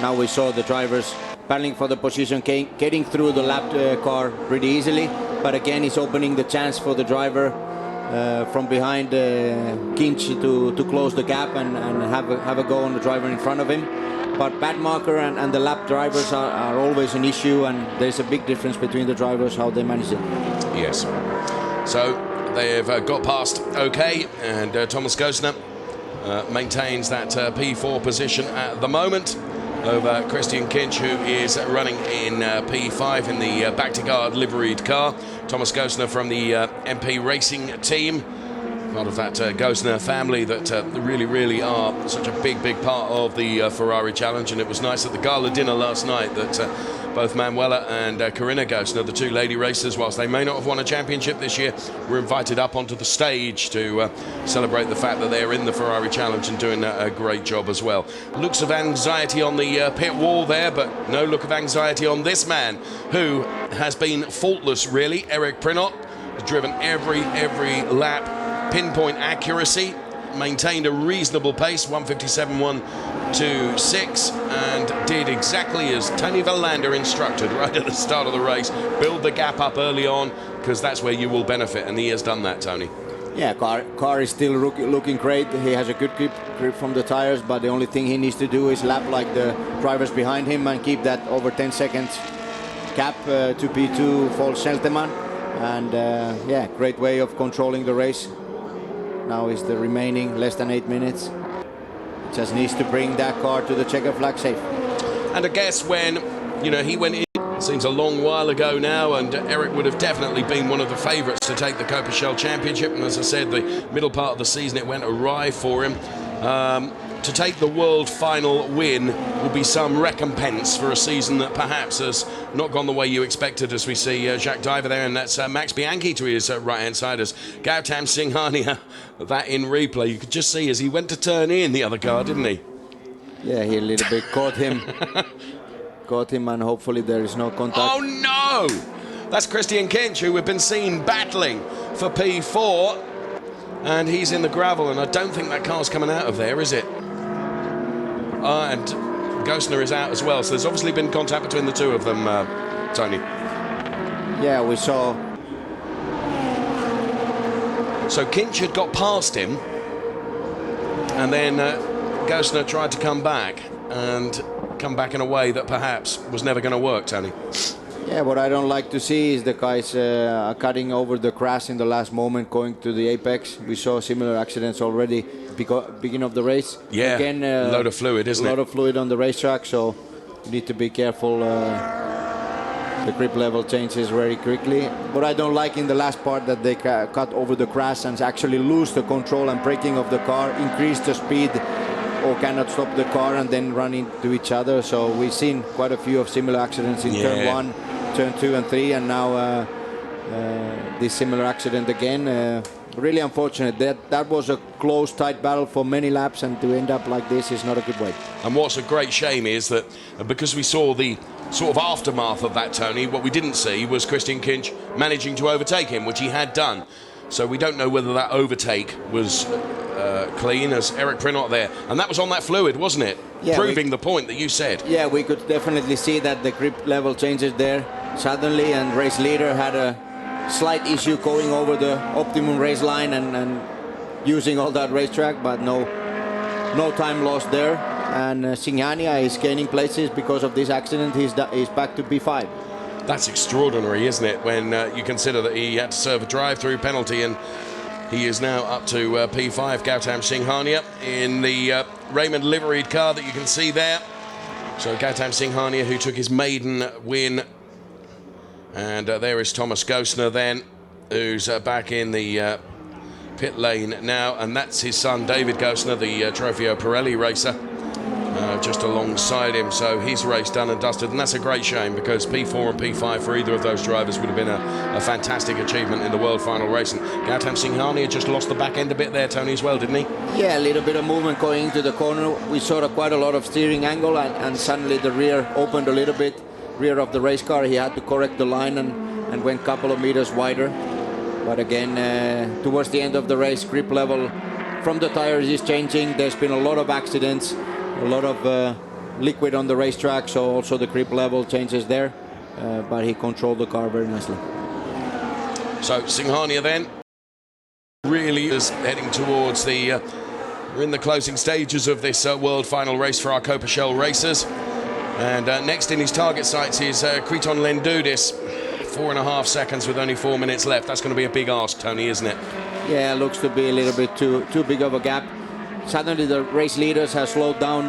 Now we saw the drivers battling for the position, getting through the lap car pretty easily, but again it's opening the chance for the driver from behind Kinch to close the gap and have a go on the driver in front of him. But bad marker and the lap drivers are always an issue, and there's a big difference between the drivers how they manage it. Yes. So they've got past okay, and Thomas Gosner maintains that P4 position at the moment over Christian Kinch, who is running in P5 in the back-to-guard liveried car. Thomas Gosner from the MP Racing team, part of that Gosner family that really are such a big part of the Ferrari Challenge. And it was nice at the gala dinner last night that both Manuela and Corinna Gosner, the two lady racers, whilst they may not have won a championship this year, were invited up onto the stage to celebrate the fact that they're in the Ferrari Challenge and doing a great job as well. Looks of anxiety on the pit wall there, but no look of anxiety on this man, who has been faultless, really. Eric Prinot has driven every lap, pinpoint accuracy, maintained a reasonable pace, 1:57.126, and did exactly as Tony Verlander instructed right at the start of the race. Build the gap up early on, because that's where you will benefit, and he has done that, Tony. Yeah, car is still looking great. He has a good grip from the tires, but the only thing he needs to do is lap like the drivers behind him and keep that over 10 seconds gap to P2 for Scheltemann. And yeah, great way of controlling the race. Now is the remaining less than 8 minutes. Just needs to bring that car to the checker flag safe. And I guess when, you know, he went in, seems a long while ago now, and Eric would have definitely been one of the favourites to take the Coppa Shell Championship. And as I said, the middle part of the season it went awry for him. To take the world final win will be some recompense for a season that perhaps has not gone the way you expected, as we see Jacques Diver there, and that's Max Bianchi to his right-hand side as Gautam Singhania. That in replay, you could just see as he went to turn in the other car, didn't he? Yeah, he a little bit caught him. Caught him, and hopefully there is no contact. Oh no! That's Christian Kinch, who we've been seen battling for P4, and he's in the gravel, and I don't think that car's coming out of there, is it? And Gosner is out as well, so there's obviously been contact between the two of them, Tony. Yeah, we saw. So Kinch had got past him, and then Gosner tried to come back in a way that perhaps was never going to work, Tony. Yeah, what I don't like to see is the guys cutting over the crash in the last moment, going to the apex. We saw similar accidents already beginning of the race. Yeah, again, a load of fluid, isn't it? A lot of fluid on the racetrack, so you need to be careful. The grip level changes very quickly. What I don't like in the last part that they cut over the crash and actually lose the control and braking of the car, increase the speed, or cannot stop the car and then run into each other. So we've seen quite a few of similar accidents in turn 1, turn 2 and 3, and now this similar accident again. Really unfortunate. That was a close, tight battle for many laps, and to end up like this is not a good way. And what's a great shame is that because we saw the sort of aftermath of that, Tony, what we didn't see was Christian Kinch managing to overtake him, which he had done. So we don't know whether that overtake was clean, as Eric Prinot there. And that was on that fluid, wasn't it? Yeah, proving the point that you said. Yeah, we could definitely see that the grip level changes there suddenly, and race leader had a slight issue going over the optimum race line and using all that racetrack, but no time lost there. And Singhania is gaining places because of this accident. He's back to P5. That's extraordinary, isn't it, when you consider that he had to serve a drive-through penalty, and he is now up to P5, Gautam Singhania, in the Raymond liveried car that you can see there. So Gautam Singhania, who took his maiden win. And there is Thomas Gosner then, who's back in the pit lane now. And that's his son, David Gosner, the Trofeo Pirelli racer, just alongside him. So his race done and dusted. And that's a great shame, because P4 and P5 for either of those drivers would have been a fantastic achievement in the world final race. And Gautam Singhania just lost the back end a bit there, Tony, as well, didn't he? Yeah, a little bit of movement going into the corner. We saw quite a lot of steering angle, and suddenly the rear opened a little bit. Rear of the race car, he had to correct the line and went a couple of meters wider. But again, towards the end of the race, grip level from the tires is changing. There's been a lot of accidents, a lot of liquid on the racetrack, so also the grip level changes there. But he controlled the car very nicely. So Singhania then really is heading towards the we're in the closing stages of this world final race for our Coppa Shell racers. And next in his target sights is Kriton Lendoudis, 4.5 seconds with only 4 minutes left. That's going to be a big ask, Tony, isn't it? Yeah, looks to be a little bit too big of a gap. Suddenly the race leaders have slowed down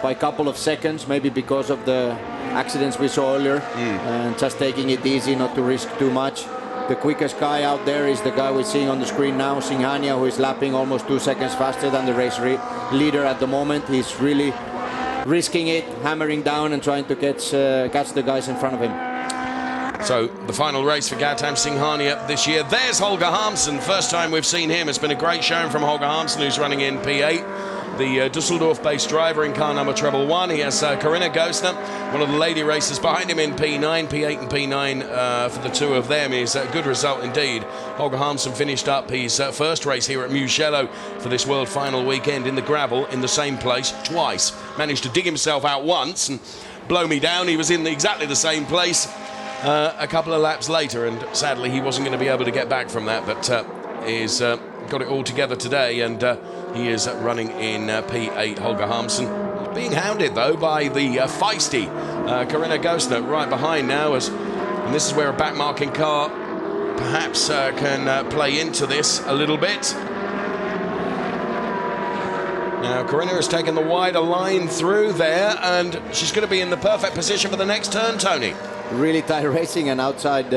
by a couple of seconds, maybe because of the accidents we saw earlier, and just taking it easy, not to risk too much. The quickest guy out there is the guy we're seeing on the screen now, Singhania, who is lapping almost 2 seconds faster than the race leader at the moment. He's really risking it, hammering down and trying to catch the guys in front of him. So the final race for Gautam Singhania this year. There's Holger Harmsen. First time we've seen him. It's been a great showing from Holger Harmsen, who's running in P8. The Dusseldorf-based driver in car number treble 1. He has Corinna Gosner, one of the lady racers, behind him in P9. P8 and P9 for the two of them is a good result indeed. Holger Harmsen finished up his first race here at Mugello for this world final weekend in the gravel in the same place twice. Managed to dig himself out once and blow me down. He was in exactly the same place a couple of laps later, and sadly he wasn't going to be able to get back from that, but is got it all together today, and he is running in P8. Holger Harmsen being hounded though by the feisty Corinna Gosner right behind now, and this is where a backmarking car perhaps can play into this a little bit. Now Corinna has taken the wider line through there, and she's going to be in the perfect position for the next turn, Tony. Really tight racing, and outside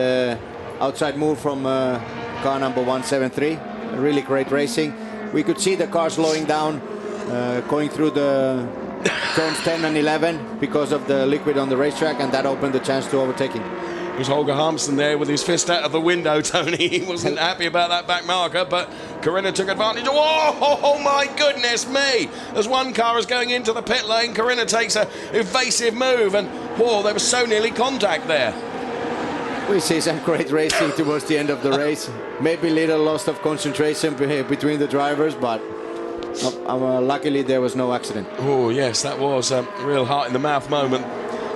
move from car number 173. Really great racing. We could see the car slowing down, going through the turns 10 and 11 because of the liquid on the racetrack, and that opened the chance to overtaking. It was Holger Harmsen there with his fist out of the window, Tony. He wasn't happy about that back marker, but Corinna took advantage. Oh my goodness me! As one car is going into the pit lane, Corinna takes an evasive move, and there was so nearly contact there. We see some great racing towards the end of the race. Maybe a little loss of concentration between the drivers, but luckily there was no accident. Oh yes, that was a real heart-in-the-mouth moment.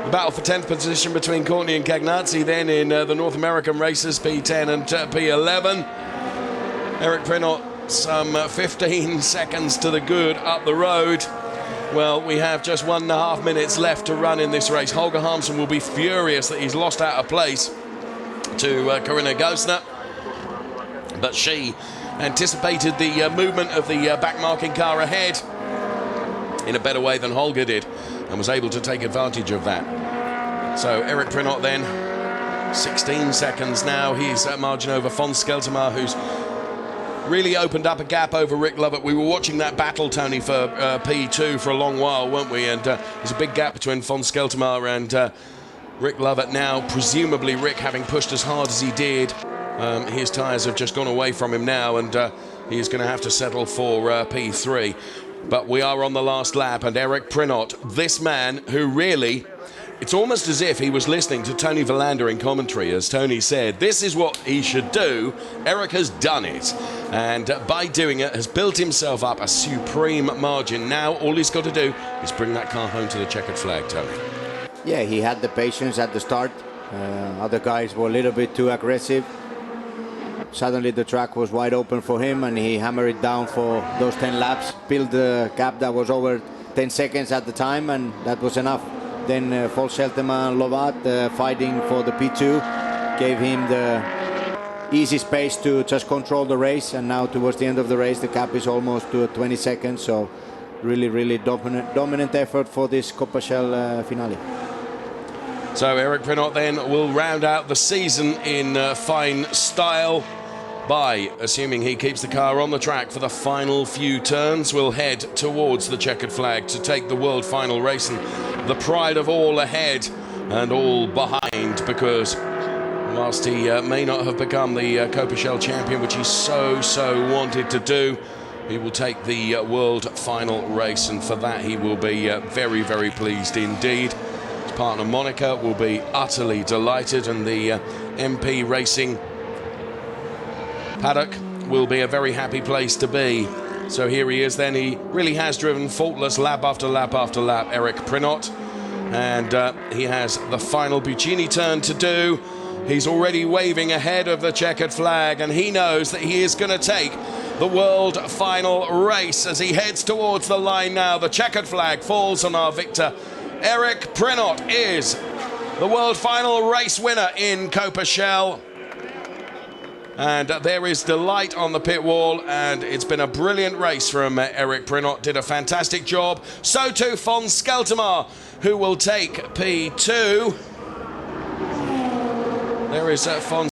The battle for 10th position between Courtney and Cagnazzi then in the North American races, P10 and P11. Eric Prinot some 15 seconds to the good up the road. Well, we have just 1.5 minutes left to run in this race. Holger Harmsen will be furious that he's lost out of place to Corinna Gosner, but she anticipated the movement of the backmarking car ahead in a better way than Holger did, and was able to take advantage of that. So Eric Prinot then, 16 seconds now. He's at margin over Fons Skeltermar, who's really opened up a gap over Rick Lovett. We were watching that battle, Tony, for P2 for a long while, weren't we? And there's a big gap between Fons Skeltermar and Rick Lovett now. Presumably Rick, having pushed as hard as he did, his tyres have just gone away from him now, and he's going to have to settle for P3. But we are on the last lap, and Eric Prinot, this man who really, it's almost as if he was listening to Tony Verlander in commentary. As Tony said, this is what he should do. Eric has done it, and by doing it has built himself up a supreme margin. Now all he's got to do is bring that car home to the checkered flag, Tony. Yeah, he had the patience at the start. Other guys were a little bit too aggressive. Suddenly the track was wide open for him, and he hammered it down for those 10 laps, built the gap that was over 10 seconds at the time, and that was enough. Then Fons Skeltermar and Lovat fighting for the P2 gave him the easy space to just control the race, and now towards the end of the race the gap is almost to 20 seconds, so really dominant effort for this Coppa Shell finale. So Eric Prinot then will round out the season in fine style by, assuming he keeps the car on the track for the final few turns, will head towards the checkered flag to take the world final race, and the pride of all ahead and all behind, because whilst he may not have become the Coppa Shell champion, which he so wanted to do, he will take the world final race, and for that he will be very pleased indeed. His partner Monica will be utterly delighted, and the MP Racing paddock will be a very happy place to be. So here he is then. He really has driven faultless lap after lap after lap, Eric Prinot, and he has the final Buccini turn to do. He's already waving ahead of the checkered flag, and he knows that he is going to take the world final race as he heads towards the line now. The checkered flag falls on our victor. Eric Prinot is the world final race winner in Coppa Shell. And there is delight on the pit wall, and it's been a brilliant race from Eric Prinot. Did a fantastic job. So too Fons Skeltermar, who will take P2. There is Fons.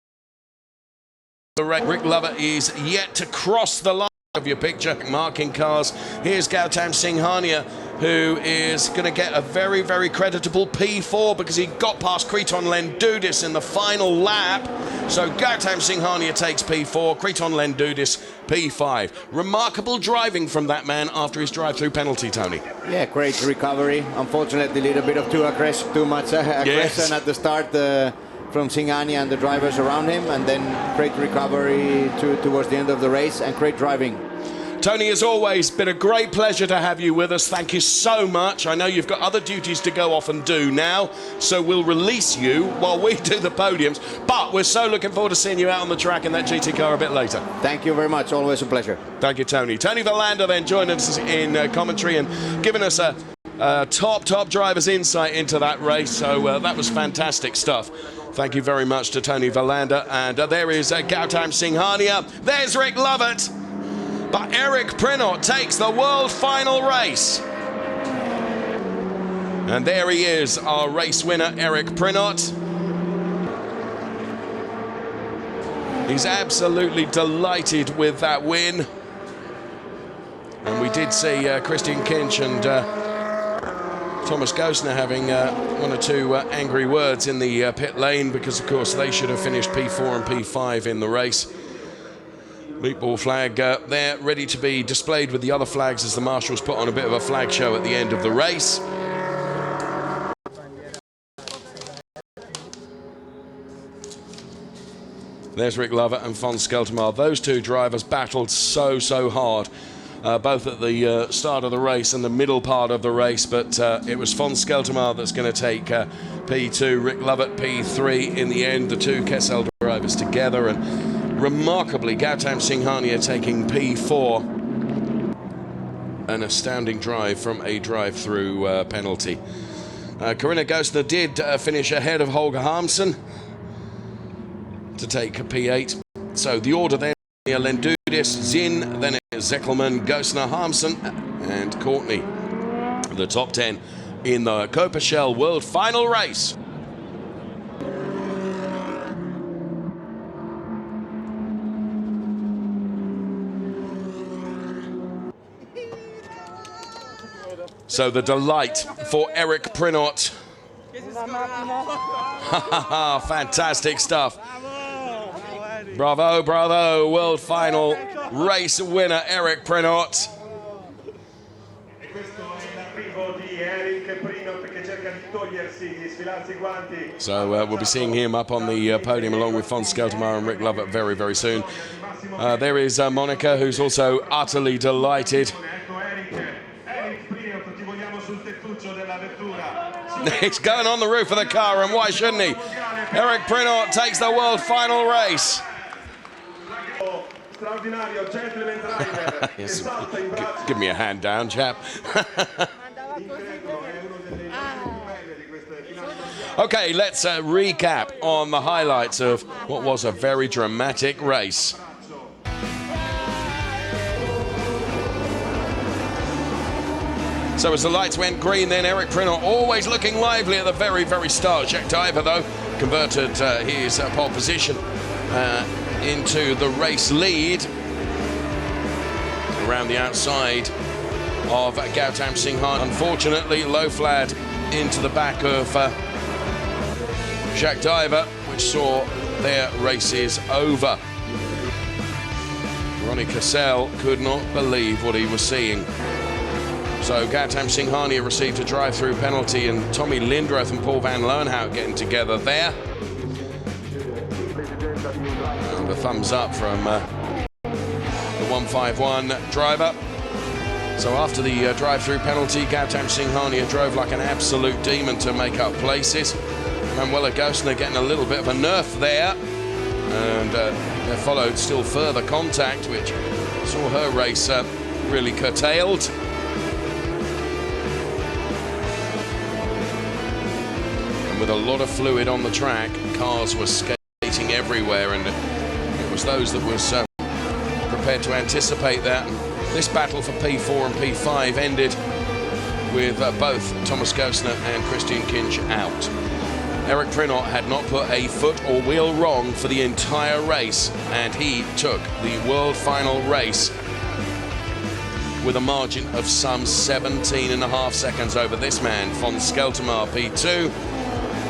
Rick Lovett is yet to cross the line of your picture. Marking cars. Here's Gautam Singhania, who is going to get a very creditable P4 because he got past Kriton Lendudis in the final lap. So Gautam Singhania takes P4, Kriton Lendudis P5. Remarkable driving from that man after his drive-through penalty, Tony. Yeah, great recovery. Unfortunately, a little bit of too much aggression at the start from Singhania and the drivers around him, and then great recovery towards the end of the race, and great driving. Tony, as always, been a great pleasure to have you with us. Thank you so much. I know you've got other duties to go off and do now, so we'll release you while we do the podiums. But we're so looking forward to seeing you out on the track in that GT car a bit later. Thank you very much. Always a pleasure. Thank you, Tony. Tony Verlander then joined us in commentary and giving us a top driver's insight into that race. So that was fantastic stuff. Thank you very much to Tony Verlander. And there is Gautam Singhania. There's Rick Lovett. But Eric Prinot takes the world final race. And there he is, our race winner, Eric Prinot. He's absolutely delighted with that win. And we did see Christian Kinch and Thomas Gosner having one or two angry words in the pit lane because, of course, they should have finished P4 and P5 in the race. Meatball flag there, ready to be displayed with the other flags as the marshals put on a bit of a flag show at the end of the race. There's Rick Lovett and Fons Skeltermar. Those two drivers battled so hard, both at the start of the race and the middle part of the race, but it was Fons Skeltermar that's going to take P2, Rick Lovett P3 in the end, the two Kessel drivers together, and remarkably, Gautam Singhania taking P4. An astounding drive from a drive-through penalty. Corinna Gosner did finish ahead of Holger Harmsen to take P8. So the order then, Lendudis, Zinn, then it's Zeckelman, Gosner, Harmsen, and Courtney. The top 10 in the Coppa Shell World Final race. So the delight for Eric Prinot. Fantastic stuff. Bravo, bravo. World final race winner, Eric Prinot. So we'll be seeing him up on the podium along with Fons Skeltermar and Rick Lovett very, very soon. There is Monica, who's also utterly delighted. It's going on the roof of the car, and why shouldn't he? Eric Prinot takes the world final race. Yes, give me a hand down, chap. Okay, let's recap on the highlights of what was a very dramatic race. So as the lights went green, then Eric Prinot always looking lively at the very, very start. Jack Diver, though, converted his pole position into the race lead around the outside of Gautam Singhania. Unfortunately, low flat into the back of Jack Diver, which saw their races over. Ronnie Cassell could not believe what he was seeing. So Gautam Singhania received a drive-through penalty, and Tommy Lindroth and Paul van Loonhout getting together there. And the thumbs up from the 151 driver. So after the drive-through penalty, Gautam Singhania drove like an absolute demon to make up places. Manuela Gosner getting a little bit of a nerf there. And there followed still further contact, which saw her race really curtailed. With a lot of fluid on the track, cars were skating everywhere, and it was those that was prepared to anticipate that. This battle for P4 and P5 ended with both Thomas Gosner and Christian Kinch out. Eric Prinot had not put a foot or wheel wrong for the entire race, and he took the world final race with a margin of some 17.5 seconds over this man, Fons Skeltermar P2.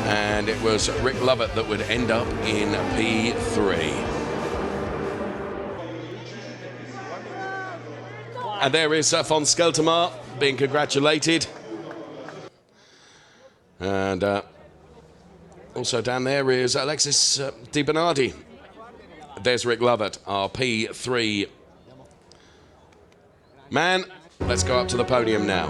And it was Rick Lovett that would end up in P3. And there is Fons Skeltermar being congratulated. And also down there is Alexis Di Bernardi. There's Rick Lovett, our P3 Man, let's go up to the podium now.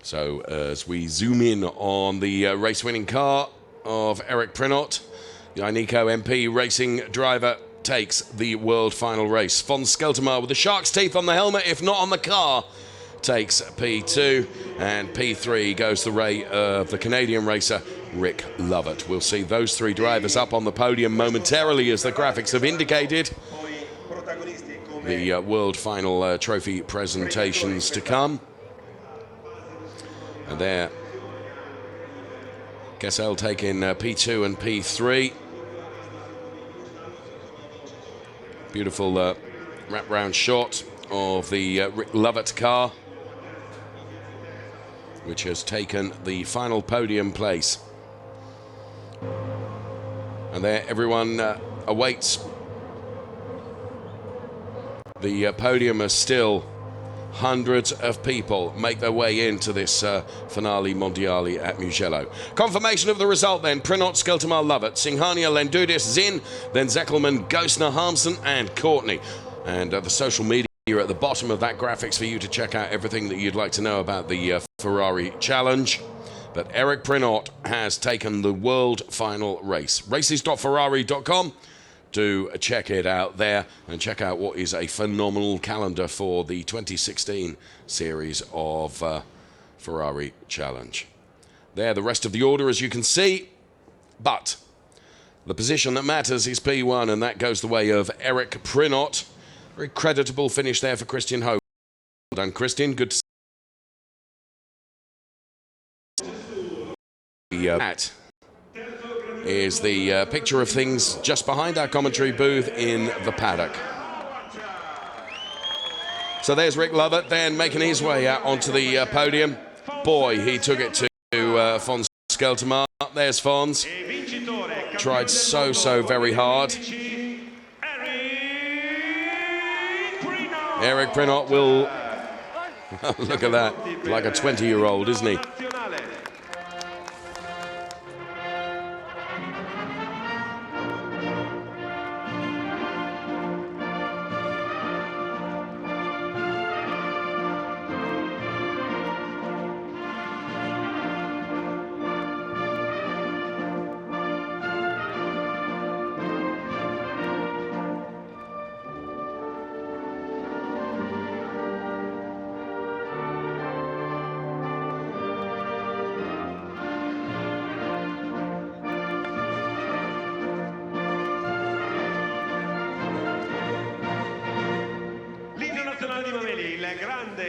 So as we zoom in on the race-winning car of Eric Prinot, the Ineco MP racing driver takes the world final race. Von Skeltermar with the shark's teeth on the helmet, if not on the car, takes P2, and P3 goes the way of the Canadian racer Rick Lovett. We'll see those three drivers up on the podium momentarily, as the graphics have indicated. The world final trophy presentations to come. And there, Kessel taking P2 and P3. Beautiful wrap-round shot of the Rick Lovett car, which has taken the final podium place. And there, everyone awaits the podium, as still hundreds of people make their way into this Finali Mondiali at Mugello. Confirmation of the result then: Prinot, Skeltermar, Lovett, Singhania, Lendudis, Zinn, then Zeckelman, Gosner, Harmsen and Courtney. And the social media at the bottom of that graphics for you to check out everything that you'd like to know about the Ferrari challenge. But Eric Prinot has taken the world final race. Races.ferrari.com. Do check it out there and check out what is a phenomenal calendar for the 2016 series of Ferrari Challenge. There, the rest of the order, as you can see. But the position that matters is P1, and that goes the way of Eric Prinot. Very creditable finish there for Christian Hope. Well done, Christian. Good to see. That is the picture of things just behind our commentary booth in the paddock. So there's Rick Lovett then making his way out onto the podium. Boy, he took it to Von Skeltermar. There's Fons. Tried so very hard. Eric Prinot will... Look at that. Like a 20-year-old, isn't he?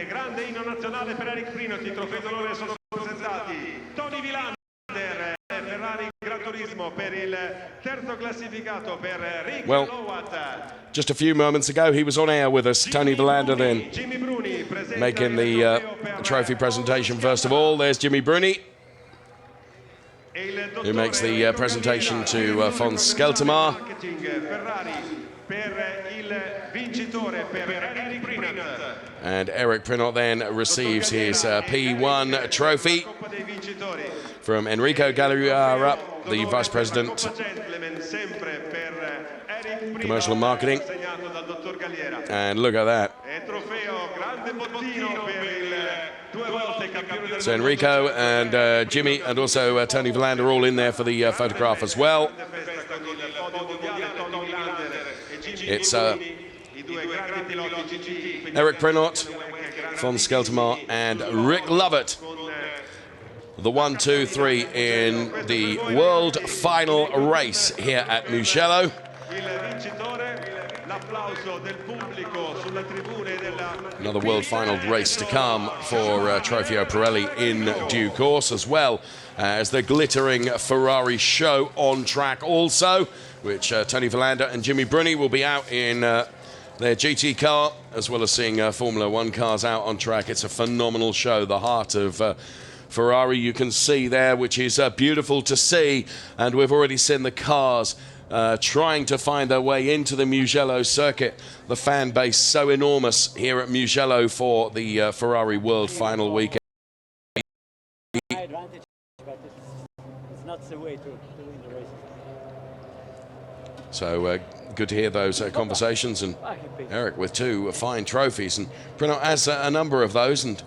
Grande inno nazionale per Eric Prinot. I trofei d'onore sono presentati. Tony Villander, Ferrari Gran Turismo per il terzo classificato per Rick Lovett. Just a few moments ago, he was on air with us. Tony Villander then making the trophy presentation first of all. There's Jimmy Bruni, who makes the presentation to Von Skeltermar. And Eric Prinot then receives his P1 trophy from Enrico Galliara, the Vice President, Commercial and Marketing. And look at that. So Enrico and Jimmy and also Tony Villander all in there for the photograph as well. It's Eric Prinot, Von Skeltermar and Rick Lovett. The 1, 2, 3 in the world final race here at Mugello. Another world final race to come for Trofeo Pirelli in due course, as well as the glittering Ferrari show on track also, which Tony Villander and Jimmy Bruni will be out in their GT car, as well as seeing Formula One cars out on track. It's a phenomenal show, the heart of Ferrari you can see there, which is beautiful to see. And we've already seen the cars trying to find their way into the Mugello circuit. The fan base so enormous here at Mugello for the Ferrari World Final weekend. the way to win the races. So good to hear those conversations. And Eric with 2 fine trophies, and Prinot has a number of those, and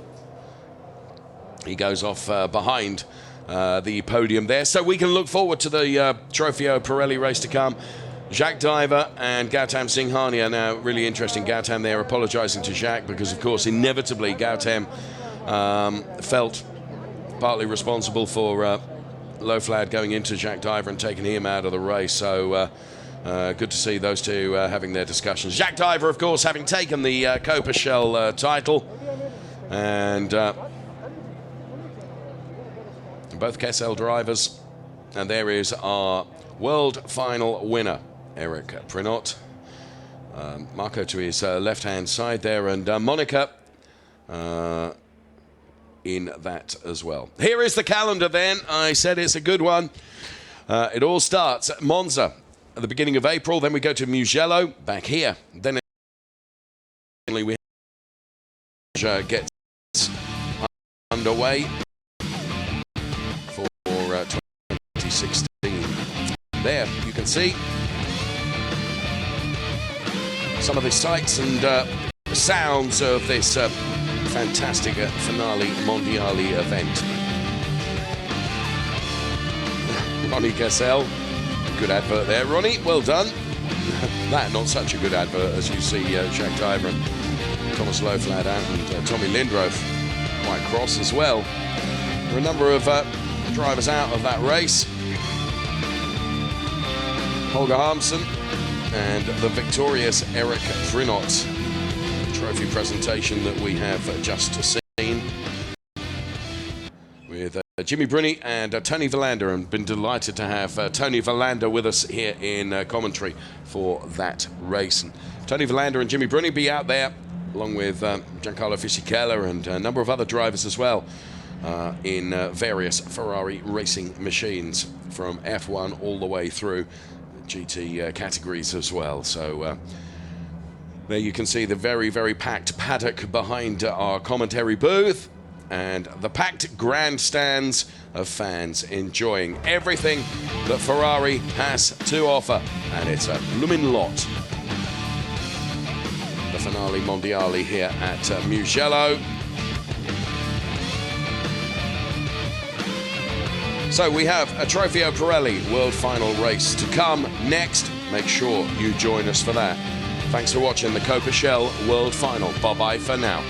he goes off behind the podium there. So we can look forward to the Trofeo Pirelli race to come. Jacques Diver and Gautam Singhani are now really interesting. Gautam there apologising to Jacques because, of course, inevitably Gautam felt partly responsible for Loflad going into Jacques Diver and taking him out of the race. So good to see those two having their discussions. Jacques Diver, of course, having taken the Coppa Shell title, and both Kessel drivers. And there is our world final winner, Eric Prinot. Marco to his left-hand side there, and Monica in that as well. Here is the calendar then. I said it's a good one. It all starts at Monza at the beginning of April. Then we go to Mugello, back here. Then we get underway for 2016. There you can see some of the sights and sounds of this fantastic Finali Mondiali event. Ronnie Kessel, good advert there, Ronnie, well done. That not such a good advert as you see Jacques Diver and Thomas Loflad and Tommy Lindroth quite cross as well. There are a number of drivers out of that race. Holger Harmsen and the victorious Eric Prinot. Trophy presentation that we have just seen with Jimmy Bruni and Tony Verlander, and been delighted to have Tony Verlander with us here in commentary for that race. And Tony Verlander and Jimmy Bruni be out there along with Giancarlo Fisichella and a number of other drivers as well in various Ferrari racing machines from F1 all the way through GT categories as well. So there you can see the very, very packed paddock behind our commentary booth and the packed grandstands of fans enjoying everything that Ferrari has to offer. And it's a blooming lot. The Finali Mondiali here at Mugello. So we have a Trofeo Pirelli World Final race to come next. Make sure you join us for that. Thanks for watching the Coppa Shell World Final. Bye-bye for now.